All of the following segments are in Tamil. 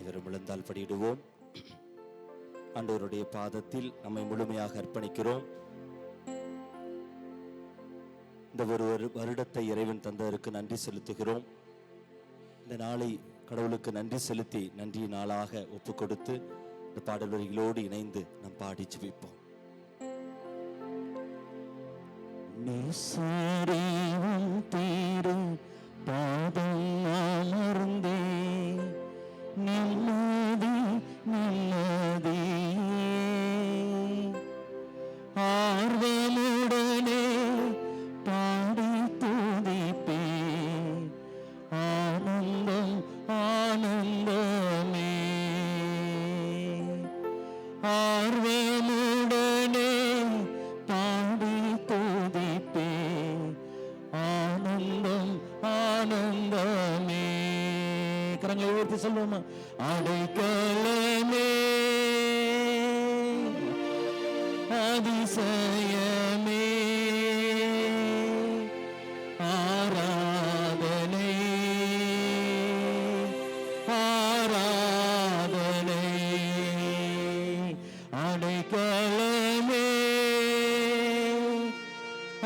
அனைவரும் விழுந்தால் படியிடுவோம். ஆண்டவருடைய பாதத்தில் நம்மை முழுமையாக அர்ப்பணிக்கிறோம். இந்த ஒரு வருடத்தை இறைவன் தந்ததற்கு நன்றி செலுத்துகிறோம். இந்த நாளை கடவுளுக்கு நன்றி செலுத்தி நன்றி நாளாக ஒப்பு கொடுத்து இந்த பாடல் வரிகளோடு இணைந்து நாம் பாடி ஜெபிப்போம். பாதம் அமர்ந்தே நிம்மதி நிம்மதி ஆர்வமுடனே பாடி துதிப்பே ஆனந்தம் ஆனந்தமே ஆர்வமுடனே பாடி துதிப்பே ஆனந்தம் ஆனந்தமே. கரங்களை உயர்த்தி சொல்லுவோமா? அடைக்கலமே அதிசயமே ஆராதனை ஆராதனை அடைக்கலமே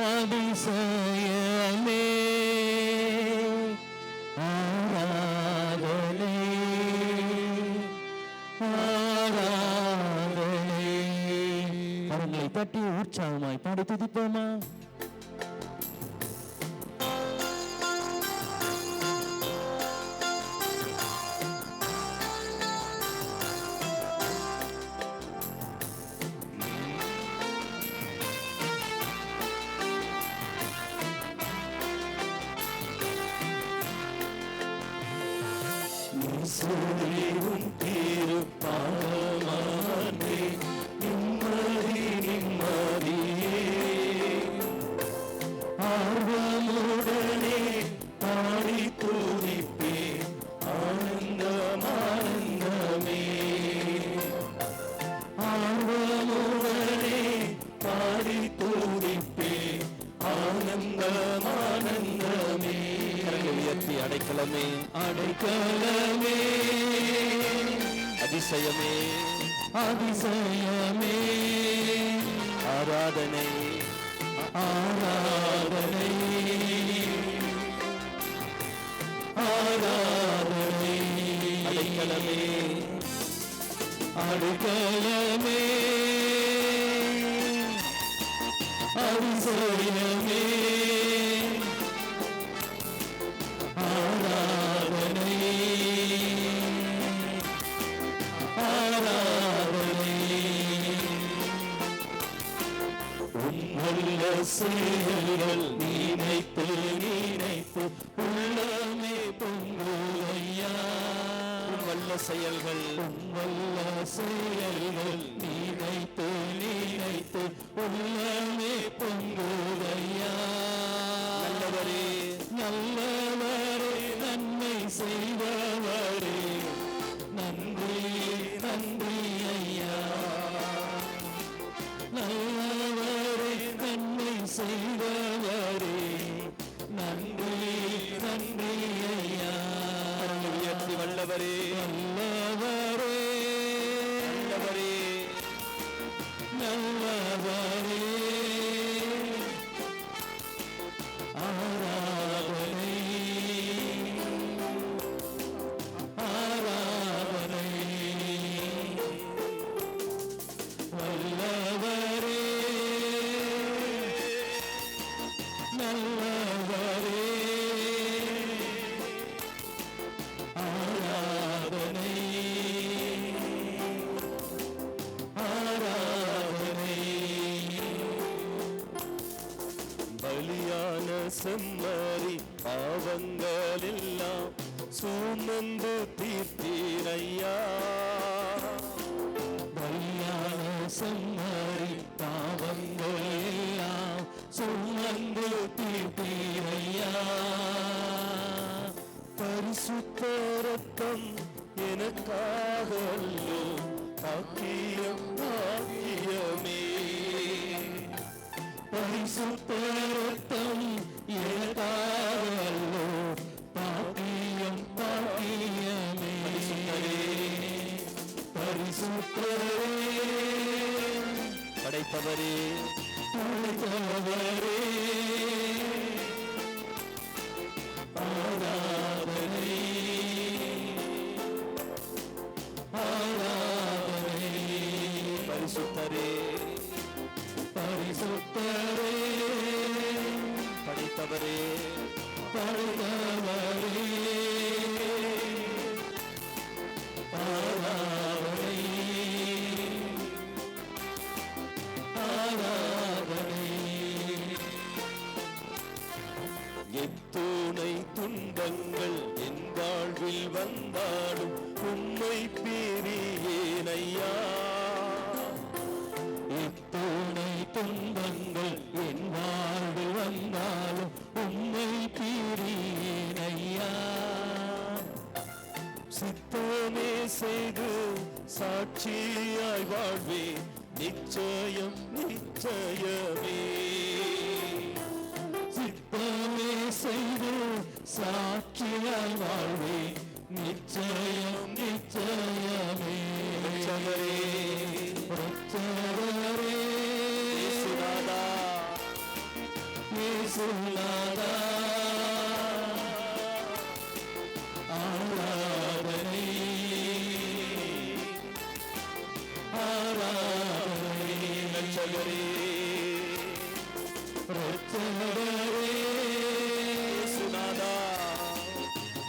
அதிசயமே ஆராதனை ஆராதனை. கரங்களை தட்டி உற்சாகமாய் பாடி துதிப்போமா? இயேசுவின் திருப்பாதமானே நிம்மதி நிம்மதியே ஆர்வமுடனே பாடி துதிப்பே ஆனந்தம் ஆனந்தமே ஆர்வமுடனே பாடி துதிப்பே ஆனந்தம் ஆனந்தமே. உயர்த்தி அடைக்கலமே அடைக்கலமே அதிசயமே அதிசயமே ஆராதனை ஆராதனை ஆராதனை அடைக்கலமே அடைக்கலமே அதிசயமே ஆராதனை ஆராதனை. உன்னுள்ள செயல்கள் நினைத்து நினைத்து உள்ளமே பொங்குலையா வல்ல செயல்கள் வல்ல செயல்கள் நினைத்து நினைத்து உள்ளமே பொங்குலையா நல்லவரே நல்லவரே நன்மை செய்பவரே நன்றி நன்றி ஐயா நல்லவரே நன்மை செய்பவரே நன்றி நன்றி ஐயா உயர்த்தி வல்லவரே நல்லவரே நல்லவரே ஆராதனை ஆராதனை வல்லவரே நல்லவரே ஆராதனை ஆராதனை. பலியான செம்மறி பாவங்களெல்லாம் சுமந்து தீர்த்தீரையா பலியான செம்மறி பாவங்கள் எல்லாம் சுமந்து தீர்த்தீரையா பரிசுத்த ரத்தம் எனக்காக அல்லோ பாக்கியம் பாக்கியமே பரிசுத்த ரத்தம் எனக்காக அல்லோ பாக்கியம் பாக்கியமே படைத்தவரே படைத்தவரே ஆராதனை ஆராதனை பரிசுத்தரே பரிசுத்தரே படைத்தவரே படைத்தவரே ஆராதனை ஆராதனை எத்துணை துன்பங்கள் என் வாழ்வில் வந்தாலும் உம்மை பிரியேனையா எத்துணை துன்பங்கள் என் வாழ்வில் வந்தாலும் உம்மை பிரியேனையா சித்தமே செய்து சாட்சியாய் வாழ்வே நிச்சயம் நிச்சயமே சித்தமே செய்து சாட்சியாய் வாழ்வே நிச்சயம் நிச்சயமே ரட்சகரே ரட்சகரே இயேசுநாதா இயேசுநாதா ஆராதனை ஆராதனை ரட்சகரே ரட்சகரே இயேசுநாதா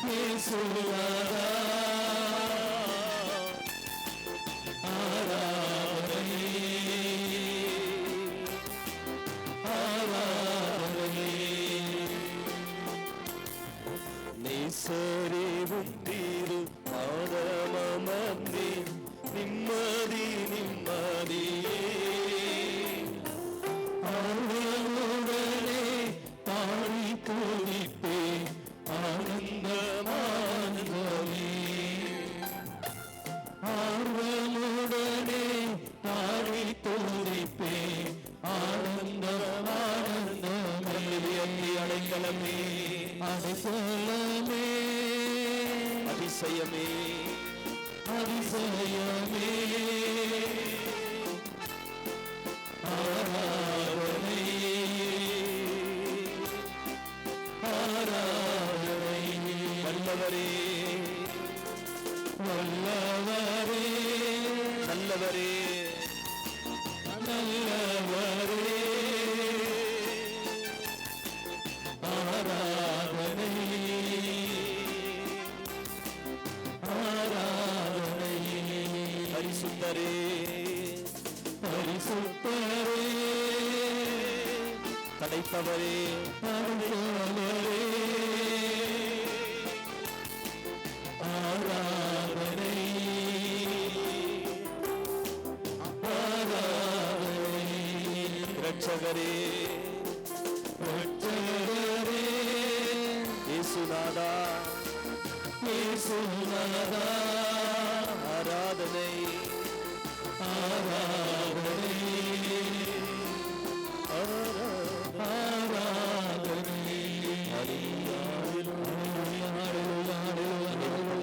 இயேசுநாதா ஆராதனை ஆராதனை நேசரே உந்தீரு ஆதமமர்ந்தே நிம்மதி நிம்மதியே ஆர்வமுடனே பாடி துதிப்பேன் ஆனந்தம் ஆனந்தமே ஆர்வமுடனே பாடி துதிப்பேன் ஆனந்தம் ஆனந்தமே அடைக்கலமே அடைக்கலமே அதிசயமே அதிசயமே ஆராதனை ஆராதனை வல்லவரே வல்லவரே நல்லவரே நல்லவரே ஆராதனை ஆராதனை பரிசுத்தரே பரிசுத்தரே படைத்தவரே படைத்தவரே ஆராதனை ஆராதனை ரட்சகரே ரட்சகரே இயேசுநாதா இயேசுநாதா ஆராதனை ஆராதனை ஆராதனை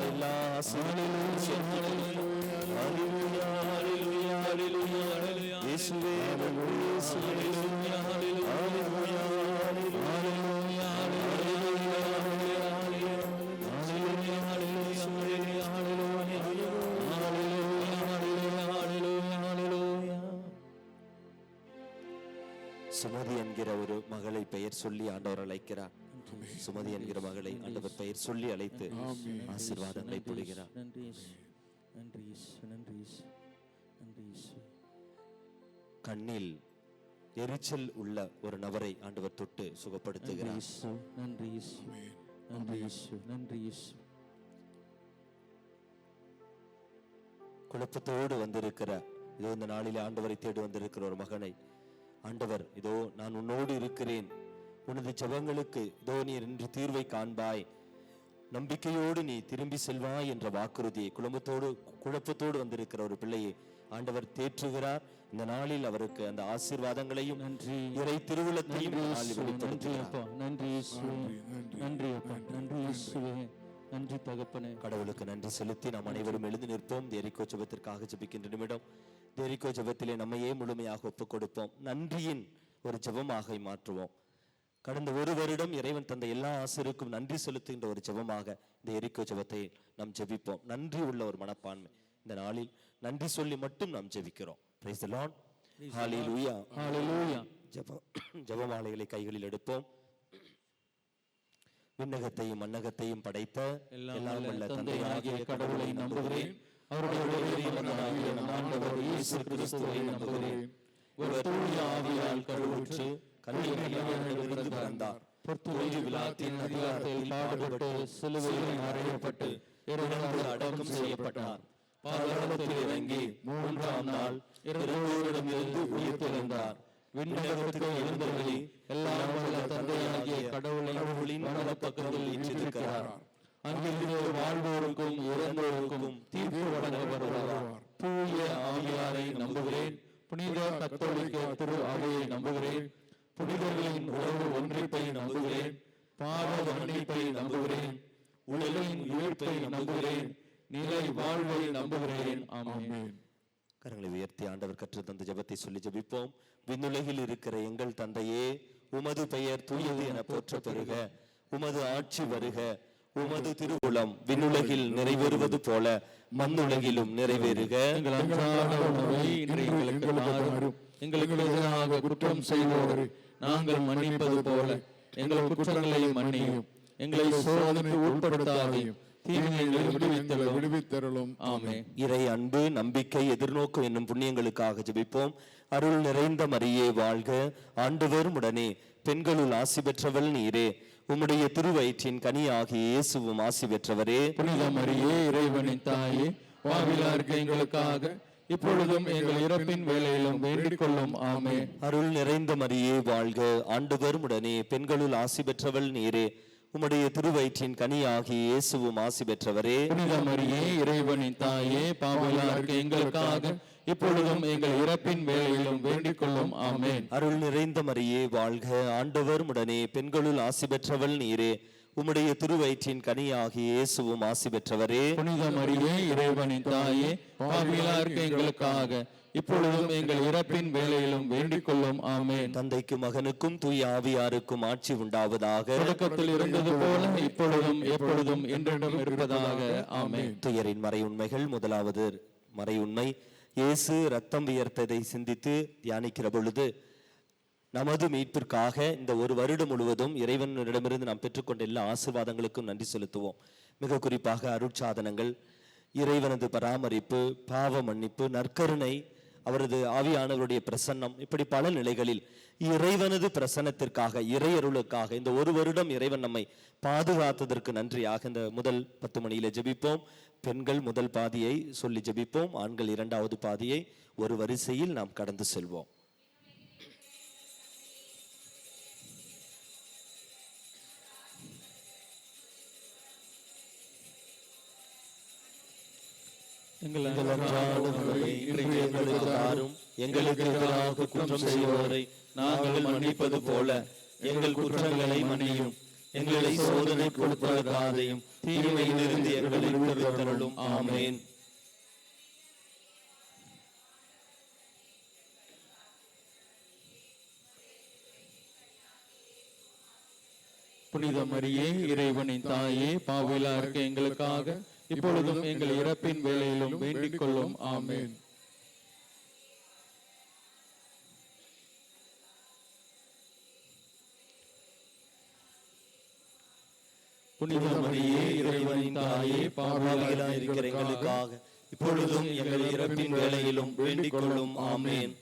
எல்லா ஆசீர்வாதங்களும் ஹல்லேலூயா ஹல்லேலூயா ஹல்லேலூயா இயேசுவே நன்றி இயேசுவே ஹல்லேலூயா ஹல்லேலூயா சுமதி என்கிற ஒரு மகளை பெயர் சொல்லி ஆண்டவர் அழைக்கிறார். சுமதி என்கிற மகளை ஆண்டவர் பெயர் சொல்லி அழைத்து ஆசீர்வாதங்களை பொழிகிறார். நன்றி நன்றி நன்றி நன்றி. கண்ணில் எரிச்சல் உள்ள ஒரு நபரை ஆண்டவர் தொட்டு சுகப்படுத்துகிறார். நன்றி நன்றி நன்றி. குழப்பத்தோடு வந்திருக்கிற இதோ இந்த நாளில் ஆண்டவரை தேடி வந்திருக்கிற ஒரு மகனை ஆண்டவர் இதோ நான் உன்னோடு இருக்கிறேன், உனது ஜெபங்களுக்கு இதோ நீர் இன்று தீர்வை காண்பாய், நம்பிக்கையோடு நீ திரும்பி செல்வாய் என்ற வாக்குறுதியை குழப்பத்தோடு வந்திருக்கிற ஒரு பிள்ளையை ஆண்டவர் தேற்றுகிறார். இந்த நாளில் அவருக்கு அந்த ஆசீர்வாதங்களையும் நன்றி இறை திருவுளத்தையும் நன்றி அப்பா, நன்றி நன்றி அப்பா, நன்றி நன்றி தகப்பனே. கடவுளுக்கு நன்றி செலுத்தி நாம் அனைவரும் எழுந்து நிற்போம். எரிக்கோ ஜெபத்திற்காக ஜெபிக்கின்ற நிமிடம். எரிக்கோ ஜெபத்திலே நம்மையே முழுமையாக ஒப்புக் கொடுப்போம். நன்றியின் ஒரு ஜெபமாக மாற்றுவோம். கடந்த ஒரு வருடம் இறைவன் தந்த எல்லா ஆசிரியருக்கும் நன்றி செலுத்துகின்ற ஒரு ஜெபமாக இந்த எரிக்கோ ஜெபத்தை நாம் ஜெபிப்போம். நன்றி உள்ள ஒரு மனப்பான்மை. இந்த நாளில் நன்றி சொல்லி மட்டும் நாம் ஜெபிக்கிறோம். Praise the Lord. ஹalleluya. ஹalleluya. ஜெபமாலைகளை கைகளில் எடுப்போம். விண்ணகத்தையும் மண்ணகத்தையும் படைத்த எல்லாம் வல்ல தந்தையாகிய கடவுளை நம்புகிறேன். அவருடைய ஒரே மகனாகிய நம் ஆண்டவர் இயேசு கிறிஸ்துவை நம்புகிறேன். இவர் தூய ஆவியால் கருவுற்று கன்னிமரியாமிடமிருந்து பிறந்தார். பொற்தூய பிலாத்தின் அதிகாரத்தில் பாடுபட்டு சிலுவையில் அறையப்பட்டு இறந்து அடக்கம் செய்யப்பட்டார். பாதாளத்தில் இறங்கி மூன்றாம் நாள் இறந்தோரிடமிருந்து உயிர்த்தெழுந்தார். விண்ணகத்துக்கு எழுந்தருளி எல்லாம் வல்ல தந்தையாகிய கடவுளின் வலப்பக்கத்தில் வீற்றிருக்கிறார். அங்கிருந்து வாழ்வோருக்கும் இறந்தோருக்கும் தீர்ப்பு வழங்க வருவார். தூய ஆவியாரை நம்புகிறேன். புனித கத்தோலிக்க திரு அவையை நம்புகிறேன். புனிதர்களின் உறவு ஒன்றிப்பை நம்புகிறேன். பாவ மன்னிப்பை நம்புகிறேன். உலகின் உயிர்ப்பை நம்புகிறேன். நிலை வாழ்வை நம்புகிறேன். ஆமென். கரங்களை உயர்த்தி ஆண்டவர் கற்று தந்த ஜெபத்தை சொல்லி ஜெபிப்போம். விண்ணுலகில் இருக்கிற எங்கள் தந்தையே, உமது பெயர் தூயது என போற்ற பெறுக. உமது ஆட்சி வருக. உமது திருவுளம் விண்ணுலகில் நிறைவேறுவது போல மண்ணுலகிலும் நிறைவேறுக. எங்கள் அன்றாட உணவை இன்று எங்களுக்கு தாரும். எங்களுக்கு எதிராக குற்றம் செய்வோரை நாங்கள் மன்னிப்பது போல எங்கள் குற்றங்களை மன்னியும். எங்களை சோதனைக்கு உட்படுத்தாதையும் விடுவித்தருளும். ஆமென். இறை அன்பு, நம்பிக்கை, எதிர்நோக்கு என்னும் புண்ணியங்களுக்காக ஜெபிப்போம். அருள் நிறைந்த மரியே வாழ்க. ஆண்டவர் உடனே பெண்களுள் ஆசி பெற்றவள் நீரே. உம்முடைய திருவயிற்றின் கனியாகிய இயேசுவும் ஆசி பெற்றவரே. புனித மரியே, இறைவனின் தாயே, பாவிலார்க்கு எங்களுக்காக இப்பொழுதும் எங்கள் இறப்பின் வேளையிலும் வேண்டிக் கொள்ளும். ஆமென். அருள் நிறைந்த மரியே வாழ்க. ஆண்டவர் உடனே பெண்களுள் ஆசி பெற்றவள் நீரே. உம்முடைய திருவயிற்றின் கனியாகிய இயேசுவும் ஆசி பெற்றவரே. புனித மரியே, இறைவனின் தாயே, பாவிலார்க்கு எங்களுக்காக இப்பொழுதும் எங்கள் இறப்பின் வேளையிலும் வேண்டிக் கொள்ளும். ஆமென். அருள் நிறைந்த மரியே வாழ்க. ஆண்டவர் உடனே பெண்களுள் ஆசி பெற்றவள் நீரே. உம்முடைய திருவயிற்றின் கனியாகிய இயேசுவும் ஆசி பெற்றவரே. புனித மரியே, இறைவனின் தாயே, பாவிலார்க்கு எங்களுக்காக இப்பொழுதும் எங்கள் இறப்பின் வேளையிலும் வேண்டிக் கொள்ளும். ஆமென். தந்தைக்கும் மகனுக்கும் தூய ஆவியாருக்கும் ஆட்சி உண்டாவதாக. தொடக்கத்தில் இருந்தது போல இப்பொழுதும் எப்பொழுதும் என்றென்றும் இருப்பதாக. ஆமென். துயரின் மறை உண்மைகள். முதலாவது மறை உண்மை, இயேசு ரத்தம் வியர்த்ததை சிந்தித்து தியானிக்கிற பொழுது நமது மீட்பிற்காக இந்த ஒரு வருடம் முழுவதும் இறைவனிடமிருந்து நாம் பெற்றுக்கொண்ட எல்லா ஆசீர்வாதங்களுக்கும் நன்றி செலுத்துவோம். மிக குறிப்பாக அருட்சாதனங்கள், இறைவனது பராமரிப்பு, பாவ மன்னிப்பு, நற்கருணை, அவரது ஆவியானவருடைய பிரசன்னம், இப்படி பல நிலைகளில் இறைவனது பிரசன்னத்திற்காக, இறையருளுக்காக இந்த ஒரு வருடம் இறைவன் நம்மை பாதுகாத்ததற்கு நன்றியாக இந்த முதல் 10 மணியில ஜெபிப்போம். பெண்கள் முதல் பாதியை சொல்லி ஜெபிப்போம். ஆண்கள் இரண்டாவது பாதியை ஒரு வரிசையில் நாம் கடந்து செல்வோம். எங்களுக்கு எதிராக குற்றம் செய்வோரை நாங்கள் மன்னிப்பது போல எங்கள் குற்றங்களை மன்னியும். எங்களை சோதனைக்கு உட்படுத்தாதையும் தீமையிலிருந்து எங்களை விடுவித்தருளும். ஆமென். புனித மரியே, இறைவனின் தாயே, பாவிலார்க்கு எங்களுக்காக இப்பொழுதும் எங்கள் இறப்பின் வேளையிலும் வேண்டிக் கொள்ளும். ஆமென். புனித மரியே, இறைவனின் தாயே, பாவிகளாய் இருக்கிற எங்களுக்காக இப்பொழுதும் எங்கள் இறப்பின் வேளையிலும் வேண்டிக் கொள்ளும். ஆமென்.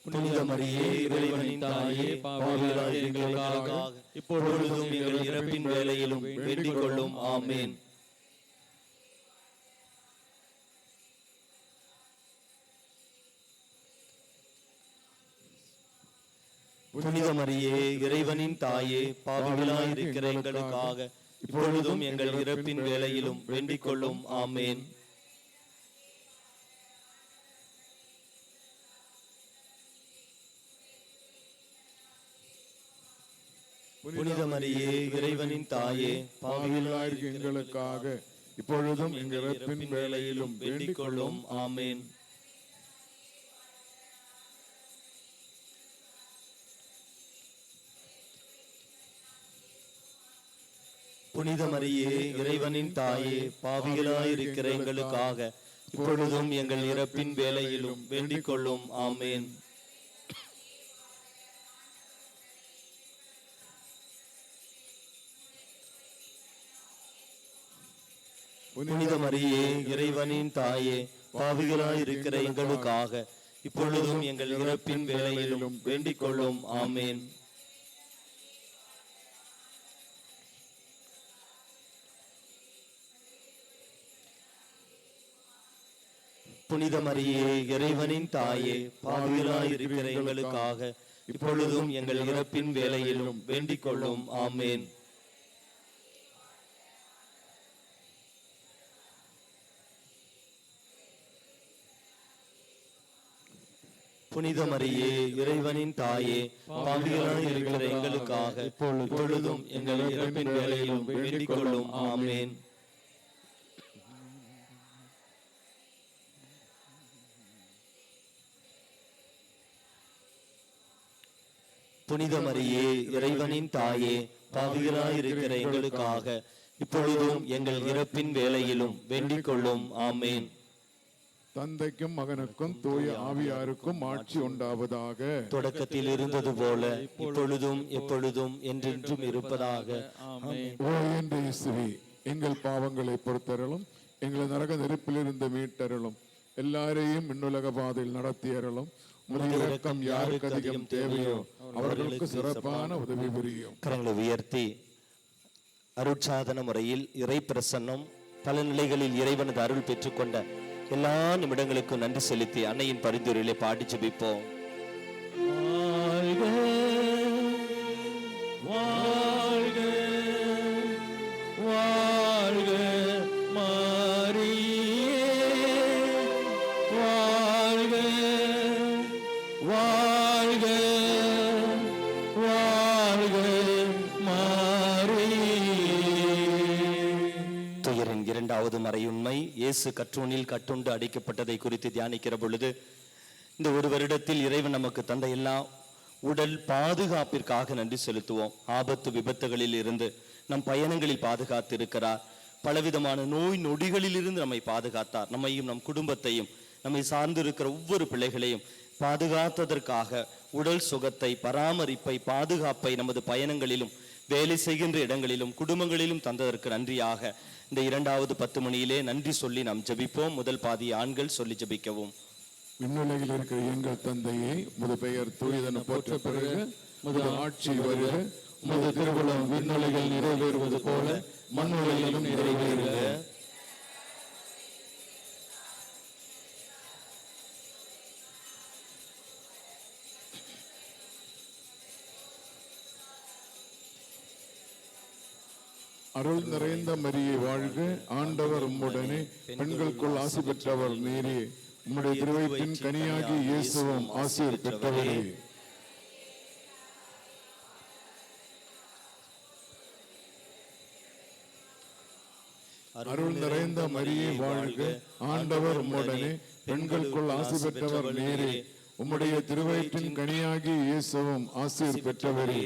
புனித மரியே, இறைவனின் தாயே, பாவிகளாய் எங்களுக்காக இப்பொழுதும் எங்கள் இறப்பின் வேளையிலும் வேண்டிக் கொள்ளும். ஆமென். புனித மரியே, இறைவனின் தாயே, பாவிகளாய் இருக்கிற எங்களுக்காக இப்பொழுதும் எங்கள் இறப்பின் வேளையிலும் வேண்டிக் கொள்ளும். ஆமென். புனித மரியே இறைவனின் தாயே, பாவிகளாயிருக்கிற எங்களுக்காக இப்பொழுதும் எங்கள் இறப்பின் வேளையிலும் வேண்டிக் கொள்ளும். ஆமேன். புனித மரியே இறைவனின் தாயே, பாவிகளாயிருக்கிற எங்களுக்காக இப்பொழுதும் எங்கள் இறப்பின் வேளையிலும் வேண்டிக் கொள்ளும். ஆமேன். புனித மரியே இறைவனின் தாயே, பாவிகளாயிருக்கிற எங்களுக்காக இப்பொழுதும் எங்கள் இறப்பின் வேளையிலும் வேண்டிக் கொள்ளும். ஆமேன். புனித மரியே இறைவனின் தாயே, பாவிகளாயிருக்கிற எங்களுக்காக இப்பொழுதும் எங்கள் இறப்பின் வேளையிலும் வேண்டிக் கொள்ளும். ஆமேன். புனித மரியே இறைவனின் தாயே, பாவிகளாயிருக்கிற எங்களுக்காக இப்பொழுதும் எங்கள் இறப்பின் வேளையிலும் வேண்டிக் கொள்ளும். ஆமேன். புனித மரியே இறைவனின் தாயே, பாவிகளாயிருக்கிற எங்களுக்காக இப்பொழுதும் எங்கள் இறப்பின் வேளையிலும் வேண்டிக் கொள்ளும். ஆமேன். தந்தைக்கும் மகனுக்கும் தூய ஆவியாருக்கும் ஆட்சி உண்டாவதாக. தொடக்கத்தில் இருந்தது போல இப்பொழுதும் எப்பொழுதும் என்றென்றும் இருப்பதாக. ஆமென். ஓ என்ற இயேசுவே, எங்கள் பாவங்களை பொறுத்தருளும், எங்களை நரக நெருப்பிலிருந்து மீட்டருளும், எல்லாரையும் விண்ணுலக பாதையில் நடத்தியருளும். உமது இரக்கம் யாருக்கு அதிகம் தேவையோ அவர்களுக்கு சிறப்பான உதவி புரியும். கரங்களை உயர்த்தி அருட்சாதன முறையில் இறை பிரசன்னம் பல நிலைகளில் இறைவனது அருள் பெற்றுக்கொண்ட எல்லா நிமிடங்களுக்கும் நன்றி செலுத்தி அன்னையின் பரிந்துரையிலே பாடி ஜெபிப்போம். வாழ்க வாழ்க மாரியே, வாழ்க வாழ்க வாழ்க மாரியே. துயரின் இரண்டாவது மறையுண்மை, இயேசு கற்றூனில் கட்டுண்டு அடைக்கப்பட்டதை குறித்து தியானிக்கிற பொழுது, இந்த ஒரு வருடத்தில் இறைவன் நமக்கு தந்த எல்லா உடல் பாதுகாப்பிற்காக நன்றி செலுத்துவோம். ஆபத்து விபத்துகளில் இருந்து நம் பயணங்களில் பாதுகாத்து இருக்கிறார். பலவிதமான நோய் நொடிகளில் இருந்து நம்மை பாதுகாத்தார். நம்மையும் நம் குடும்பத்தையும் நம்மை சார்ந்து இருக்கிற ஒவ்வொரு பிள்ளைகளையும் பாதுகாத்ததற்காக உடல் சுகத்தை, பராமரிப்பை, பாதுகாப்பை நமது பயணங்களிலும் வேலை செய்கின்ற இடங்களிலும் குடும்பங்களிலும் தந்ததற்கு நன்றியாக இந்த இரண்டாவது 10 மணியிலே நன்றி சொல்லி நாம் ஜெபிப்போம். முதல் பாதி ஆண்கள் சொல்லி ஜெபிக்கவும். விண்ணுலகில் இருக்கிற எங்கள் தந்தையே, உமது பெயர் தூயதென போற்ற பிறகு உமது ஆட்சி வருக, உமது திருவுளம் விண்ணுலகில் நிறைவேறுவது போல மண்ணுலகிலும் நிறைவேறுக. அருள் நிறைந்த மரியே வாழ்க, ஆண்டவர் உம்முடனே, பெண்களுக்குள் ஆசி பெற்றவர் நீரே, உம்முடைய திருவயிற்றின் கனியாகி இயேசுவும் ஆசீர் பெற்றவரே. அருள் நிறைந்த மரியே வாழ்க, ஆண்டவர் உம்முடனே, பெண்களுக்குள் ஆசி பெற்றவர் நீரே, உம்முடைய திருவயிற்றின் கனியாகி இயேசுவும் ஆசீர் பெற்றவரே.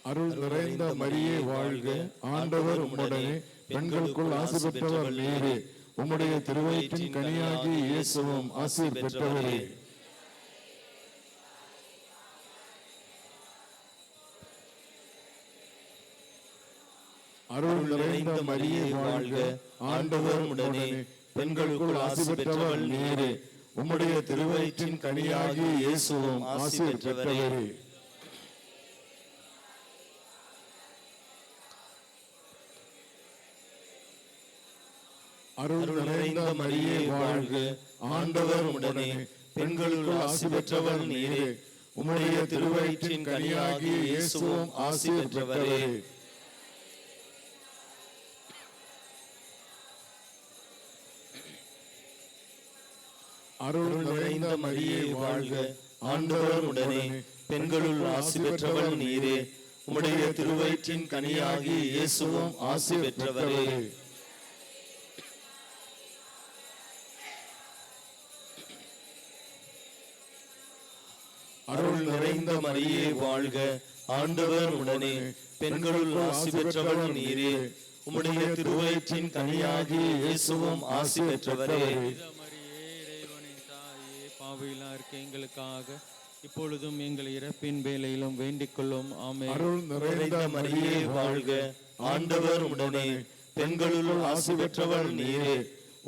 அருள் நிறைந்த மரியே வாழ்க, ஆண்டவர் உம்முடனே, பெண்களுக்குள் ஆசி பெற்றவர் நீரே, உம்முடைய திருவயிற்றின் கனியாகி இயேசுவும் ஆசீர் பெற்றவரே. அருள் நிறைந்த மரியே வாழ்க, ஆண்டவர் உம்முடனே, பெண்களுக்குள் ஆசி பெற்றவர் நீரே, உம்முடைய திருவயிற்றின் கனியாகி இயேசுவும் ஆசீர் பெற்றவரே. அருள் நிறைந்த மரியே வாழ்க, ஆண்டவர் உம்முடனே, பெண்களுக்குள் ஆசி பெற்றவர் நீரே, உம்முடைய திருவயிற்றின் கனியாகி இயேசுவும் ஆசி பெற்றவரே. அருள் நிறைந்த மரியே வாழ்க, ஆண்டவர் உடனே, பெண்களுள் ஆசி பெற்றவள் நீரே. உம்முடைய திருவயிற்றின் கனியாகிய இயேசுவும் ஆசி பெற்றவரே. அருள் நிறைந்த மரியே வாழ்க, ஆண்டவர் உடனே, பெண்களுள் ஆசி பெற்றவள் நீரே. உம்முடைய திருவயிற்றின் கனியாகிய இயேசுவும் ஆசி பெற்றவரே. இறைவனின் தாயே, பாவிகளா இருக்க எங்களுக்காக இப்பொழுதும் எங்கள் இறப்பின் வேளையிலும் வேண்டிக் கொள்ளும். ஆமென். அருள் நிறைந்த மரியே வாழ்க, ஆண்டவர் உடனே, பெண்களுள் ஆசி பெற்றவள் நீரே.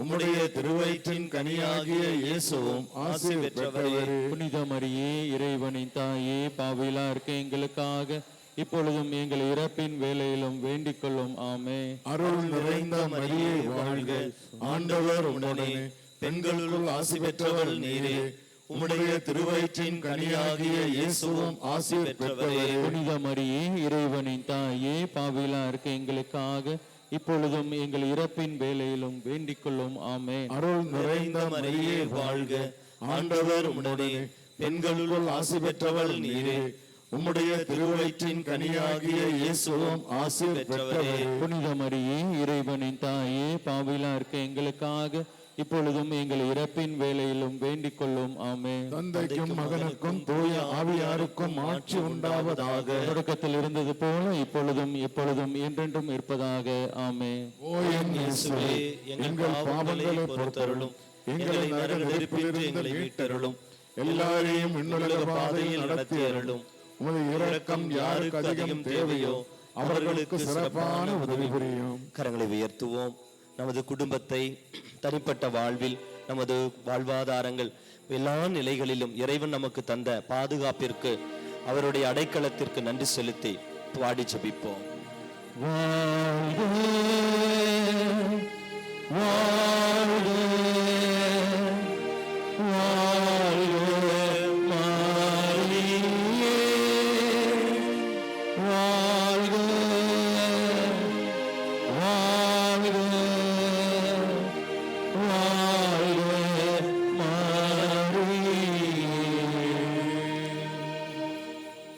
உம்முடைய திருவயிற்றின் கனியாகிய இயேசுவும் ஆசி பெற்றவரே. புனித மரியே, இறைவனின் தாயே, பாவிகளா இருக்க எங்களுக்காக இப்பொழுதும் எங்கள் இறப்பின் வேளையிலும் வேண்டிக் கொள்ளும். ஆமென். அருள் நிறைந்த மரியே வாழ்க, ஆண்டவர் உடனே, பெண்களுள் ஆசி பெற்றவள் நீரே. உம்முடைய திருவயிற்றின் கனியாகிய இயேசுவும் ஆசி பெற்றவரே. புனித மரியே, இறைவனின் தாயே, பாவிகளா இருக்க எங்களுக்காக இப்பொழுதும் எங்கள் இறப்பின் வேளையிலும் வேண்டிக் கொள்ளும். ஆமென். அருள் நிறைந்த மரியே வாழ்க, ஆண்டவர் உடனே, பெண்களுள் ஆசி பெற்றவள் நீரே. உம்முடைய திருவயிற்றின் கனியாகிய இயேசுவும் ஆசி பெற்றவரே. புனித மரியே, இறைவனின் தாயே, பாவிகளா இருக்க எங்களுக்காக இப்பொழுதும் எங்கள் இறப்பின் வேளையிலும் வேண்டிக் கொள்ளும். ஆமென். தந்தைக்கும் மகனுக்கும் தூய ஆவியாருக்கும் ஆட்சி உண்டாவதாக. தொடக்கத்தில் இருந்தது போல இப்பொழுதும் எப்பொழுதும் என்றென்றும் இருப்பதாக. ஆமென். ஓ என் இயேசுவே, எங்கள் பாவங்களை பொறுத்தருளும், எங்களை நரக நெருப்பிலிருந்து எங்களை மீட்டருளும், எல்லாரையும் விண்ணுலக பாதையில் நடத்தி அருளும். உமது இரக்கம் யாருக்கு அதிகம் தேவையோ அவர்களுக்கு சிறப்பான உதவி புரியும். கரங்களை உயர்த்துவோம். நமது குடும்பத்தை, தனிப்பட்ட வாழ்வில், நமது வாழ்வாதாரங்கள் எல்லா நிலைகளிலும் இறைவன் நமக்கு தந்த பாதுகாப்பிற்கு, அவருடைய அடைக்கலத்திற்கு நன்றி செலுத்தி பாடி ஜெபிப்போம். வாழ்க, வாழ்க, வாழ்க மரியே, வாழ்க, வாழ்க, வாழ்க மரியே.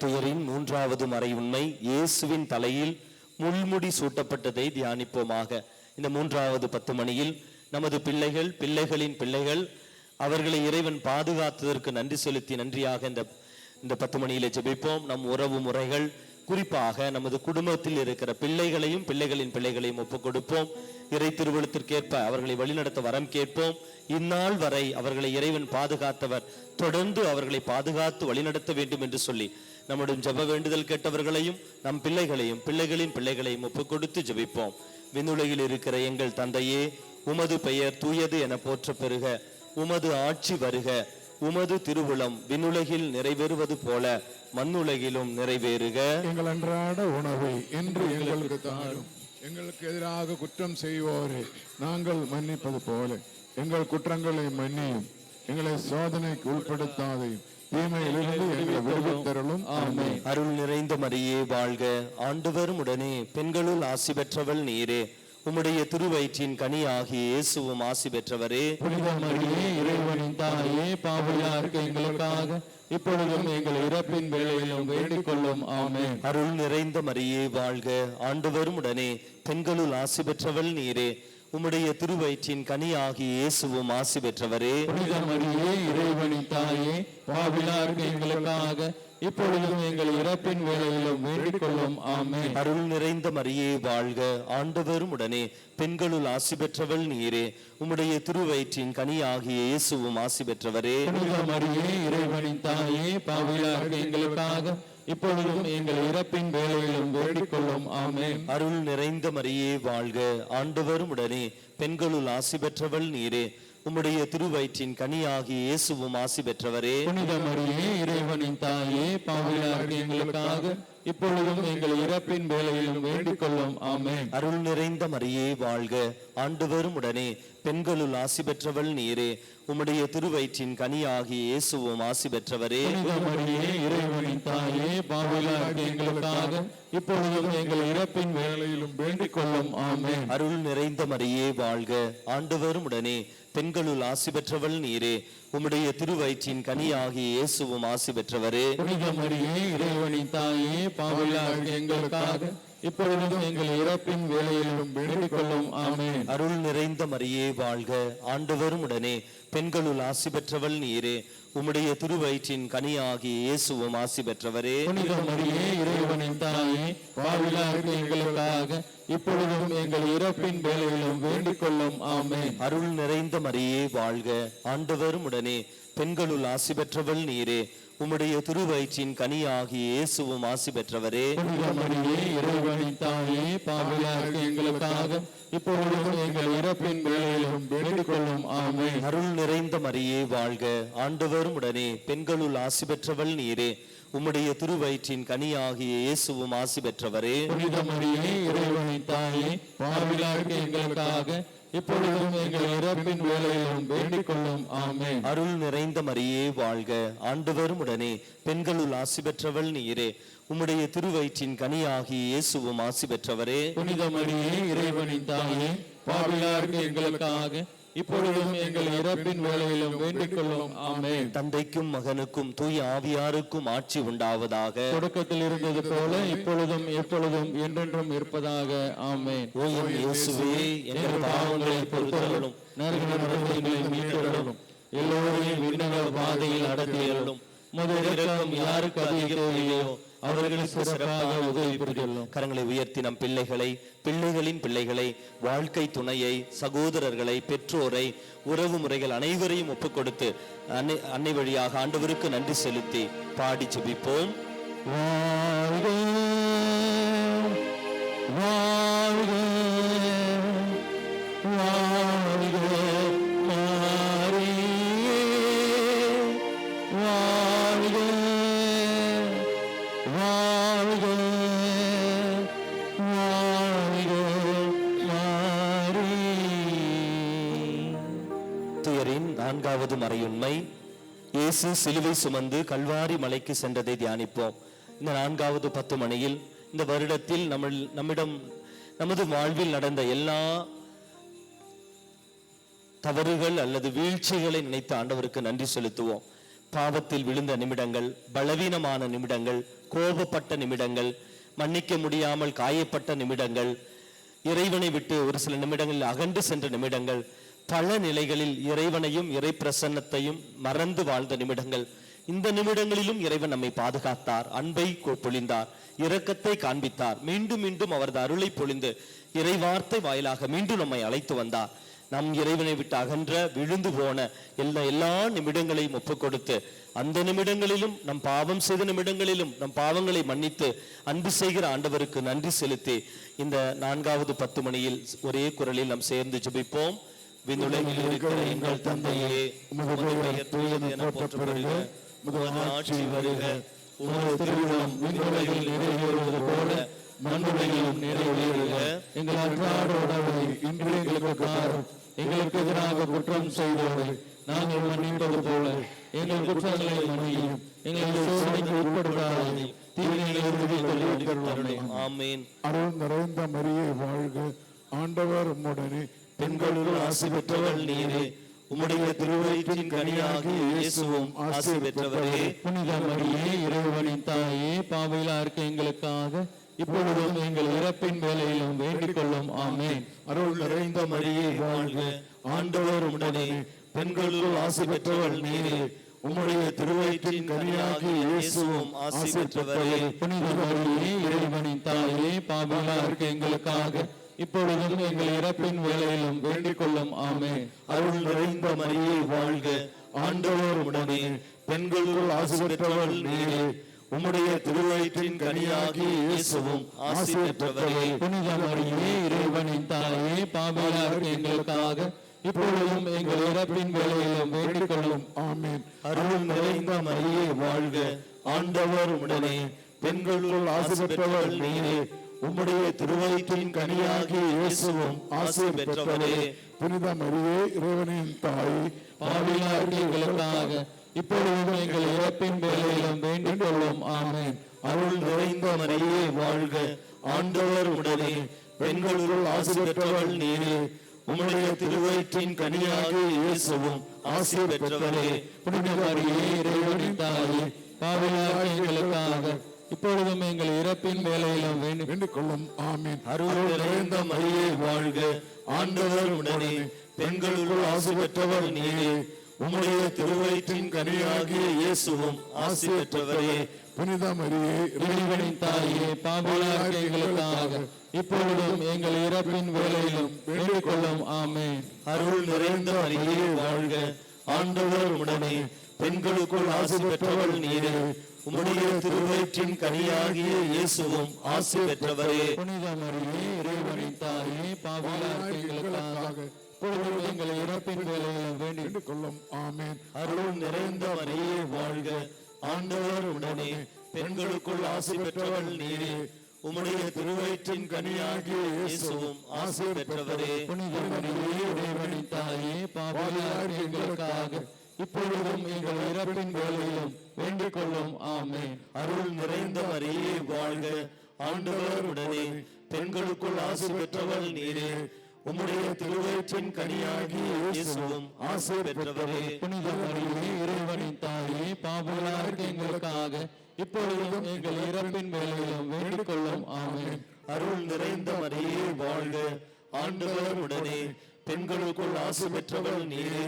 துயரின் மூன்றாவது மறை உண்மை, இயேசுவின் தலையில் முள்முடி சூட்டப்பட்டதை தியானிப்போமாக. இந்த மூன்றாவது 10 மணியில் நமது பிள்ளைகள், பிள்ளைகளின் பிள்ளைகள், அவர்களை இறைவன் பாதுகாத்ததற்கு நன்றி செலுத்தி நன்றியாக இந்த 10 மணியிலே ஜெபிப்போம். நம் உறவு முறைகள், குறிப்பாக நமது குடும்பத்தில் இருக்கிற பிள்ளைகளையும் பிள்ளைகளின் பிள்ளைகளையும் ஒப்புக் கொடுப்போம். இறை திருவழுத்திற்கேற்ப அவர்களை வழிநடத்த வரம் கேட்போம். இந்நாள் வரை அவர்களை இறைவன் பாதுகாத்தவர், தொடர்ந்து அவர்களை பாதுகாத்து வழிநடத்த வேண்டும் என்று சொல்லி நம்முடைய ஜெப வேண்டுதல் கேட்டவர்களையும் நம் பிள்ளைகளையும் பிள்ளைகளின் பிள்ளைகளையும் ஒப்புக் கொடுத்து ஜெபிப்போம். விண்ணுலகில் இருக்கிற எங்கள் தந்தையே, உமது பெயர் தூயது என போற்ற பெறுக. உமது ஆட்சி வருக. உமது திருவுளம் விண்ணுலகில் நிறைவேறுவது போல மண்ணுலகிலும் நிறைவேறுக. எங்கள் அன்றாட உணவை இன்று எங்களுக்கு தாரும். எங்களுக்கு எதிராக குற்றம் செய்வோரை நாங்கள் மன்னிப்பது போல எங்கள் குற்றங்களை மன்னியும். எங்களை சோதனைக்கு உட்படுத்தாதையும், தீமையிலிருந்து எங்களை விடுவித்தருளும். ஆமென். அருள் நிறைந்த மரியே வாழ்க, ஆண்டவர் உடனே, பெண்களுள் ஆசி பெற்றவள் நீரே. உம்முடைய திருவயிற்றின் கனி ஆகிய இயேசுவும் ஆசி பெற்றவரே. புனித மரியே, இறைவனின் தாயே, பாவிகளா இருக்க எங்களுக்காக இப்பொழுதும் எங்கள் இறப்பின் வேளையிலும் வேண்டிக் கொள்ளும். ஆமென். அருள் நிறைந்த மரியே வாழ்க, ஆண்டவர் உடனே, பெண்களுள் ஆசி பெற்றவள் நீரே. உம்முடைய திருவயிற்றின் கனி ஆகிய இயேசுவும் ஆசி பெற்றவரே. புனித மரியே, இறைவனின் தாயே, பாவிகளா இருக்க எங்களுக்காக இப்பொழுதும் எங்கள் இறப்பின் வேளையிலும் வேண்டிக் கொள்ளும். ஆமென். அருள் நிறைந்த மரியே வாழ்க, ஆண்டவர் உடனே, பெண்களுள் ஆசி பெற்றவள் நீரே. உம்முடைய திருவயிற்றின் கனி ஆகிய இயேசுவும் ஆசி பெற்றவரே. புனித மரியே, இறைவனின் தாயே, பாவிகளா இருக்க எங்களுக்காக இப்பொழுதும் எங்கள் இறப்பின் வேளையிலும் வேண்டிக் கொள்ளும். ஆமென். அருள் நிறைந்த மரியே வாழ்க, ஆண்டவர் உடனே, பெண்களுள் ஆசி பெற்றவள் நீரே. உம்முடைய திருவயிற்றின் கனி ஆகிய இயேசுவும் ஆசி பெற்றவரே. புனித மரியே, இறைவனின் தாயே, பாவிகளா இருக்க எங்களுக்காக இப்பொழுதும் எங்கள் இறப்பின் வேளையிலும் வேண்டிக் கொள்ளும். ஆமென். அருள் நிறைந்த மரியே வாழ்க, ஆண்டவர் உடனே, பெண்களுள் ஆசி பெற்றவள் நீரே. உம்முடைய திருவயிற்றின் கனியாகிய இயேசுவும் ஆசி பெற்றவரே. புனித மரியே, இறைவனின் தாயே, பாவிகளாகிய எங்களுக்காக இப்பொழுதும் எங்கள் இறப்பின் வேளையிலும் வேண்டிக் கொள்ளும். ஆமென். அருள் நிறைந்த மரியே வாழ்க, ஆண்டவர் உடனே. பெண்களுள் ஆசி பெற்றவள் நீரே. உம்முடைய திருவயிற்றின் கனியாகிய இயேசுவும் ஆசி பெற்றவரே. புனித மரியே, இறைவனின் தாயே, பாவிகளாகிய எங்களுக்காக இப்பொழுதும் எங்கள் இறப்பின் வேளையிலும் வேண்டிக் கொள்ளும். ஆமென். அருள் நிறைந்த மரியே வாழ்க, ஆண்டவர் உடனே. பெண்களுள் ஆசி பெற்றவள் நீரே. உம்முடைய திருவயிற்றின் கனியாகிய இயேசுவும் ஆசி பெற்றவரே. புனித மரியே, இறைவனின் தாயே, பாவிகளாகிய எங்களுக்காக இப்பொழுதும் எங்கள் இறப்பின் வேளையிலும் வேண்டிக் கொள்ளும். ஆமென். அருள் நிறைந்த மரியே வாழ்க, ஆண்டவர் உடனே. பெண்களுள் ஆசி பெற்றவள் நீரே. உம்முடைய திருவயிற்றின் கனியாகிய இயேசுவும் ஆசி பெற்றவரே. புனித மரியே, இறைவனின் தாயே, பாவிகளாகிய எங்களுக்காக இப்பொழுதும் எங்கள் இறப்பின் வேளையிலும் வேண்டிக் கொள்ளும். ஆமென். அருள் நிறைந்த மரியே வாழ்க, ஆண்டவர் உடனே. பெண்களுள் ஆசி பெற்றவள் நீரே. உம்முடைய திருவயிற்றின் கனியாகிய இயேசுவும் ஆசி பெற்றவரே. புனித மரியே, இறைவனின் தாயே, பாவிகளாகிய எங்களுக்காக இப்பொழுதும் எங்கள் இறப்பின் வேளையிலும் வேண்டிக் கொள்ளும். ஆமென். அருள் நிறைந்த மரியே வாழ்க, ஆண்டவர் உடனே. பெண்களுள் ஆசி பெற்றவள் நீரே. உம்முடைய திருவயிற்றின் கனியாகிய இயேசுவும் ஆசி பெற்றவரே. புனித மரியே, இறைவனின் தாயே, பாவிகளாகிய எங்களுக்காக இப்பொழுதும் எங்கள் இறப்பின் வேளையிலும் வேண்டிக் கொள்ளும். ஆமென். தந்தைக்கும் மகனுக்கும் தூய ஆவியாருக்கும் ஆட்சி உண்டாவதாக. தொடக்கத்தில் இருந்தது போல இப்பொழுதும் எப்பொழுதும் என்றென்றும் இருப்பதாக. ஆமென். ஓ என் இயேசுவே, எங்கள் பாவங்களை பொறுத்தருளும், நரகங்களை மீட்டருளும், எல்லோரையும் விண்ணக பாதையில் நடத்தியருளும். முதல் இரக்கம் யாருக்கு அதிக தேவையோ அவர்களுக்கு சிறப்பாக உதவி புரிந்துள்ளோம். கரங்களை உயர்த்தி நம் பிள்ளைகளை, பிள்ளைகளின் பிள்ளைகளை, வாழ்க்கை துணையை, சகோதரர்களை, பெற்றோரை, உறவு முறைகள் அனைவரையும் ஒப்புக் கொடுத்து அன்னை வழியாக ஆண்டவருக்கு நன்றி செலுத்தி பாடி ஜெபிப்போம். வாழ்க வாழ்க வாழ்க மாரியே, வாழ்க வாழ்க வாழ்க மாரியே. துயரின் 4வது மறையுண்மை, இயேசு சிலுவை சுமந்து கல்வாரி மலைக்கு சென்றதை தியானிப்போம். இந்த 4வது 10 மணியில் இந்த வருடத்தில் நமது வாழ்வில் நடந்த எல்லா தவறுகள் அல்லது வீழ்ச்சிகளை நினைத்து ஆண்டவருக்கு நன்றி செலுத்துவோம். பாவத்தில் விழுந்த நிமிடங்கள், பலவீனமான நிமிடங்கள், கோபப்பட்ட நிமிடங்கள், மன்னிக்க முடியாமல் காயப்பட்ட நிமிடங்கள், இறைவனை விட்டு ஒரு சில நிமிடங்களில் அகன்று சென்ற நிமிடங்கள், பல நிலைகளில் இறைவனையும் இறை பிரசன்னத்தையும் மறந்து வாழ்ந்த நிமிடங்கள். இந்த நிமிடங்களிலும் இறைவன் நம்மை பாதுகாத்தார், அன்பை பொழிந்தார், இரக்கத்தை காண்பித்தார். மீண்டும் மீண்டும் அவரது அருளை பொழிந்து இறைவார்த்தை வாயிலாக மீண்டும் நம்மை அழைத்து வந்தார். நம் இறைவனை விட்டு அகன்ற விழுந்து போன எல்லா நிமிடங்களையும் ஒப்புக் கொடுத்து, அந்த நிமிடங்களிலும் நம் பாவம் செய்த நிமிடங்களிலும் நம் பாவங்களை மன்னித்து அன்பு செய்கிற ஆண்டவருக்கு நன்றி செலுத்தி இந்த 4வது 10 மணியில் ஒரே குரலில் நாம் சேர்ந்து ஜெபிப்போம். விண்ணுலகில் இருக்கிற எங்கள் தந்தையே, உமது பெயர் தூயது என போற்றப்படுக, உமது ஆட்சி வருக, உமது திருவுளம் விண்ணுலகில் நிறைவேறுவது போல மண்ணுலகிலும் நிறைவேறுக. எங்கள் அன்றாட உணவை இன்று எங்களுக்கு தாரும். எங்களுக்கு எதிராக குற்றம் செய்தோரை நாங்கள் மன்னிப்பது போல எங்கள் குற்றங்களை மன்னியும். எங்களை சோதனைக்கு உட்படுத்தாதீர், தீமையிலிருந்து எங்களை விடுவித்தருளும். ஆமென். அருள் நிறைந்த மரியே வாழ்க, ஆண்டவர் உம்முடனே. பெண்களுள் ஆசி பெற்றவள் நீரே. உம்முடைய திருவயிற்றின் கனியாகிய இயேசுவும் ஆசி பெற்றவரே. புனித மரியே, இறைவனின் தாயே, பாவிகளாகிய எங்களுக்காக இப்பொழுதும் எங்கள் இறப்பின் வேளையிலும் வேண்டிக் கொள்ளும். ஆமென். அருள் நிறைந்த மரியே வாழ்க, ஆண்டவர் உம்முடனே. பெண்களுள் ஆசி பெற்றவள் நீரே. உம்முடைய திருவயிற்றின் கனியாகிய இயேசுவும் ஆசி பெற்றவரே. புனித மரியே, இறைவனின் தாயே, பாவிகளாகிய எங்களுக்காக இப்பொழுதும் எங்கள் இறப்பின் வேளையிலும் வேண்டிக் கொள்ளும். ஆமென். அருள் நிறைந்த மரியே வாழ்க, ஆண்டவர் உடனே. பெண்களுள் ஆசி பெற்றவள் நீரே. உம்முடைய திருவயிற்றின் கனியாகிய இயேசுவும் ஆசி பெற்றவரே. புனித மரியே, இறைவனின் தாயே, பாவிகளாகிய எங்களுக்காக இப்பொழுதும் எங்கள் இறப்பின் வேளையிலும் வேண்டிக் கொள்ளும். ஆமென். அருள் நிறைந்த மரியே வாழ்க, ஆண்டவர் உடனே. பெண்களுள் ஆசி பெற்றவள் நீரே. உம்முடைய திருவயிற்றின் கனியாகிய இயேசுவும் ஆசி பெற்றவரே. புனித மரியே, இறைவனின் தாய், பாவிகளாகிய எங்களுக்காக இப்பொழுதும் எங்கள் இறப்பின் வேளையிலும் வேண்டிக் கொள்ளும். ஆமென். அருள் நிறைந்த மரியே வாழ்க, ஆண்டவர் உடனே, பெண்களுள் ஆசி பெற்றவள் நீரே. உம்முடைய திருவயிற்றின் கனியாகிய இயேசுவும் ஆசி பெற்றவரே. புனித மரியே, இறைவனின் தாயே, பாவிகளாகிய எங்களுக்காக இப்பொழுதும் எங்கள் இறப்பின் வேளையிலும் வேண்டிக் கொள்ளும். ஆமென். அருள் நிறைந்த மரியே வாழ்க, ஆண்டவர் உடனே, பெண்களுள் ஆசி பெற்றவள் நீரே. உம்முடைய திருவயிற்றின் கனியாகிய இயேசுவும் ஆசி பெற்றவரே. புனித மரியே, இறைவனின் தாயே, பாவிகளாகிய எங்களுக்காக இப்பொழுதும் எங்கள் இறப்பின் வேளையிலும் வேண்டிக் கொள்ளும். ஆமென். அருள் நிறைந்த மரியே வாழ்க, ஆண்டவர் உடனே, பெண்களுக்குள் ஆசி பெற்றவள் நீரே. உம்முடைய திருவயிற்றின் கனியாகிய இயேசுவும் ஆசி பெற்றவரே. புனித மரியே, இறைவனின் தாயே, பாவிகளாகிய எங்களுக்காக இப்பொழுதும் எங்கள் இறப்பின் வேளையிலும் வேண்டிக் கொள்ளும். ஆமென். அருள் நிறைந்த மரியே வாழ்க, ஆண்டவர் உடனே, பெண்களுக்குள் ஆசி பெற்றவள் நீரே. உம்முடைய திருவயிற்றின் கனியாகிய இயேசுவும் ஆசி பெற்றவரே. புனித மரியே, இறைவனின் தாயே, பாவிகளாகிய எங்களுக்காக இப்பொழுதும் எங்கள் இறப்பின் வேளையிலும் வேண்டிக் கொள்ளும். ஆமென். அருள் நிறைந்த மரியே வாழ்க, ஆண்டவர் உடனே, பெண்களுக்குள் ஆசி பெற்றவள் நீரே. உம்முடைய திருவயிற்றின் கனியாகிய இயேசுவும் ஆசி பெற்றவரே. புனித மரியே, இறைவனின் தாயே, பாவிகளாகிய எங்களுக்காக இப்பொழுதும் எங்கள் இறப்பின் வேளையிலும் வேண்டிக் கொள்ளும். ஆமென். அருள் நிறைந்த மரியே வாழ்க, ஆண்டவர் உடனே, பெண்களுக்குள் ஆசி பெற்றவள் நீரே.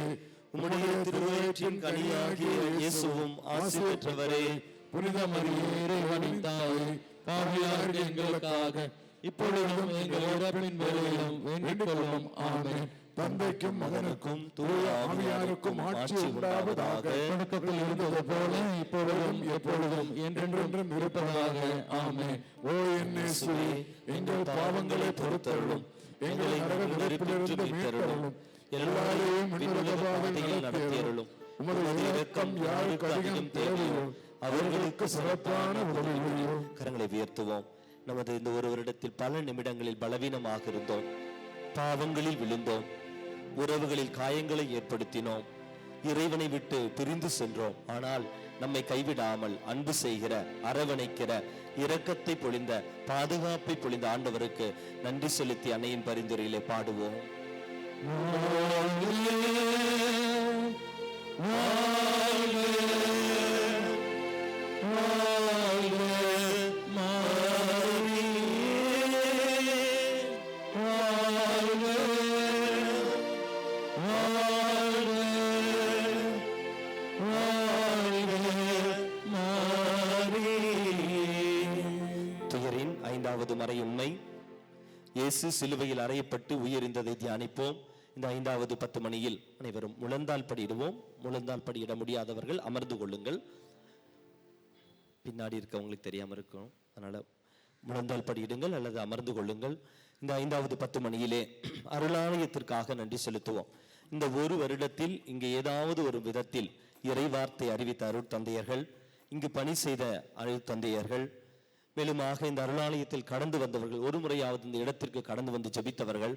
உம்முடைய திருவயிற்றின் கனியாகிய இயேசுவும் ஆசி பெற்றவரே. புனித மரியே, இறைவனின் தாயே, பாவிகளாகிய எங்களுக்காக இப்பொழுதும் எங்கள் இறப்பின் வேளையிலும் வேண்டிக் கொள்ளும். ஆமென். தந்தைக்கும் மகனுக்கும் தூய ஆவியாருக்கும் ஆட்சி உண்டாவதாக. தொடக்கத்தில் இருந்தது போல இப்பொழுதும் எப்பொழுதும் என்றென்றும் இருப்பதாக. ஆமென். ஓ என் இயேசுவே, எங்கள் பாவங்களை பொறுத்தருளும், எங்களை நரக நெருப்பிலிருந்து மீட்டருளும், எல்லாரையும் விண்ணுலக பாதையில் நடத்தியருளும். உமது இரக்கம் யாருக்கு அதிகம் தேவையோ அவர்களுக்கு சிறப்பான உதவி புரியும். கரங்களை உயர்த்துவோம். நமது இந்த ஒரு வருடத்தில் பல நிமிடங்களில் பலவீனமாக இருந்தோம், பாவங்களில் விழுந்தோம், உறவுகளில் காயங்களை ஏற்படுத்தினோம், இறைவனை விட்டு பிரிந்து சென்றோம். ஆனால் நம்மை கைவிடாமல் அன்பு செய்கிற, அரவணைக்கிற, இரக்கத்தை பொழிந்த, பாதுகாப்பை பொழிந்த ஆண்டவருக்கு நன்றி செலுத்தி அன்னையின் பரிந்துரையிலே பாடுவோம். துயரின் 5வது மறையுண்மை, இயேசு சிலுவையில் அறையப்பட்டு உயிர்த்ததை தியானிப்போம். இந்த 5வது 10 மணியில் அனைவரும் முழந்தால் படியிடுவோம். முழந்தால் படியிட முடியாதவர்கள் அமர்ந்து கொள்ளுங்கள். பின்னாடி இருக்கவங்களுக்கு தெரியாம இருக்கும், அதனால முழந்தால் படியிடுங்கள் அல்லது அமர்ந்து கொள்ளுங்கள். இந்த 5வது 10 மணியிலே அருளாலயத்திற்காக நன்றி செலுத்துவோம். இந்த ஒரு வருடத்தில் இங்கு ஏதாவது ஒரு விதத்தில் இறைவார்த்தை அறிவித்த அருட்தந்தையர்கள், இங்கு பணி செய்த அருட்தந்தையர்கள், மேலுமாக இந்த அருளாலயத்தில் கடந்து வந்தவர்கள், ஒரு முறையாவது இந்த இடத்திற்கு கடந்து வந்து ஜெபித்தவர்கள்,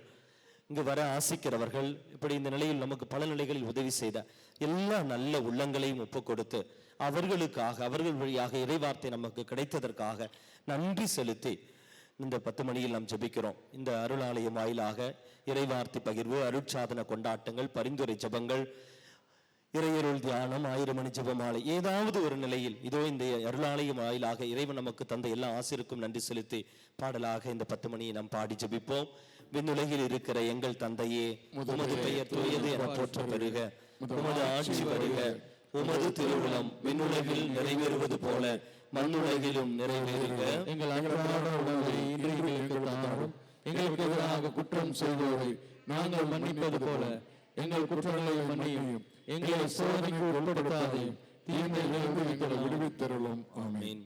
இங்கு வர ஆசிக்கிறவர்கள், இப்படி இந்த நிலையில் நமக்கு பல நிலைகளில் உதவி செய்த எல்லா நல்ல உள்ளங்களையும் ஒப்புக் கொடுத்து அவர்களுக்காக, அவர்கள் வழியாக இறைவார்த்தை நமக்கு கிடைத்ததற்காக நன்றி செலுத்தி இந்த 10 மணியில் நாம் ஜெபிக்கிறோம். இந்த அருளாலயம் வாயிலாக இறைவார்த்தை பகிர்வு, அருட்சாதன கொண்டாட்டங்கள், பரிந்துரை ஜெபங்கள், இறையருள் தியானம், 1000 மணி ஜெபமாலை, ஏதாவது ஒரு நிலையில் இதோ இந்த அருளாலயம் வாயிலாக இறைவன் நமக்கு தந்த எல்லா ஆசிருக்கும் நன்றி செலுத்தி பாடலாக இந்த 10 மணியை நாம் பாடி ஜெபிப்போம். விண்ணுலகில் இருக்கிற எங்கள் தந்தையே, உமது பெயர் தூயது என போற்ற பெறுக, உமது ஆட்சி வருக, உமது திருவுளம் விண்ணுலகில் நிறைவேறுவது போல மண்ணுலகிலும் நிறைவேறுக. எங்கள் அன்றாட உணவை இன்று எங்களுக்கு தாரும். எங்களுக்கு எதிராக குற்றம் செய்வோரை நாங்கள் மன்னிப்பது போல எங்கள் குற்றங்களை மன்னியும். எங்களை சோதனைக்கு உட்படுத்தாதையும் தீமையிலிருந்து எங்களை விடுவித்தருளும். ஆமென்.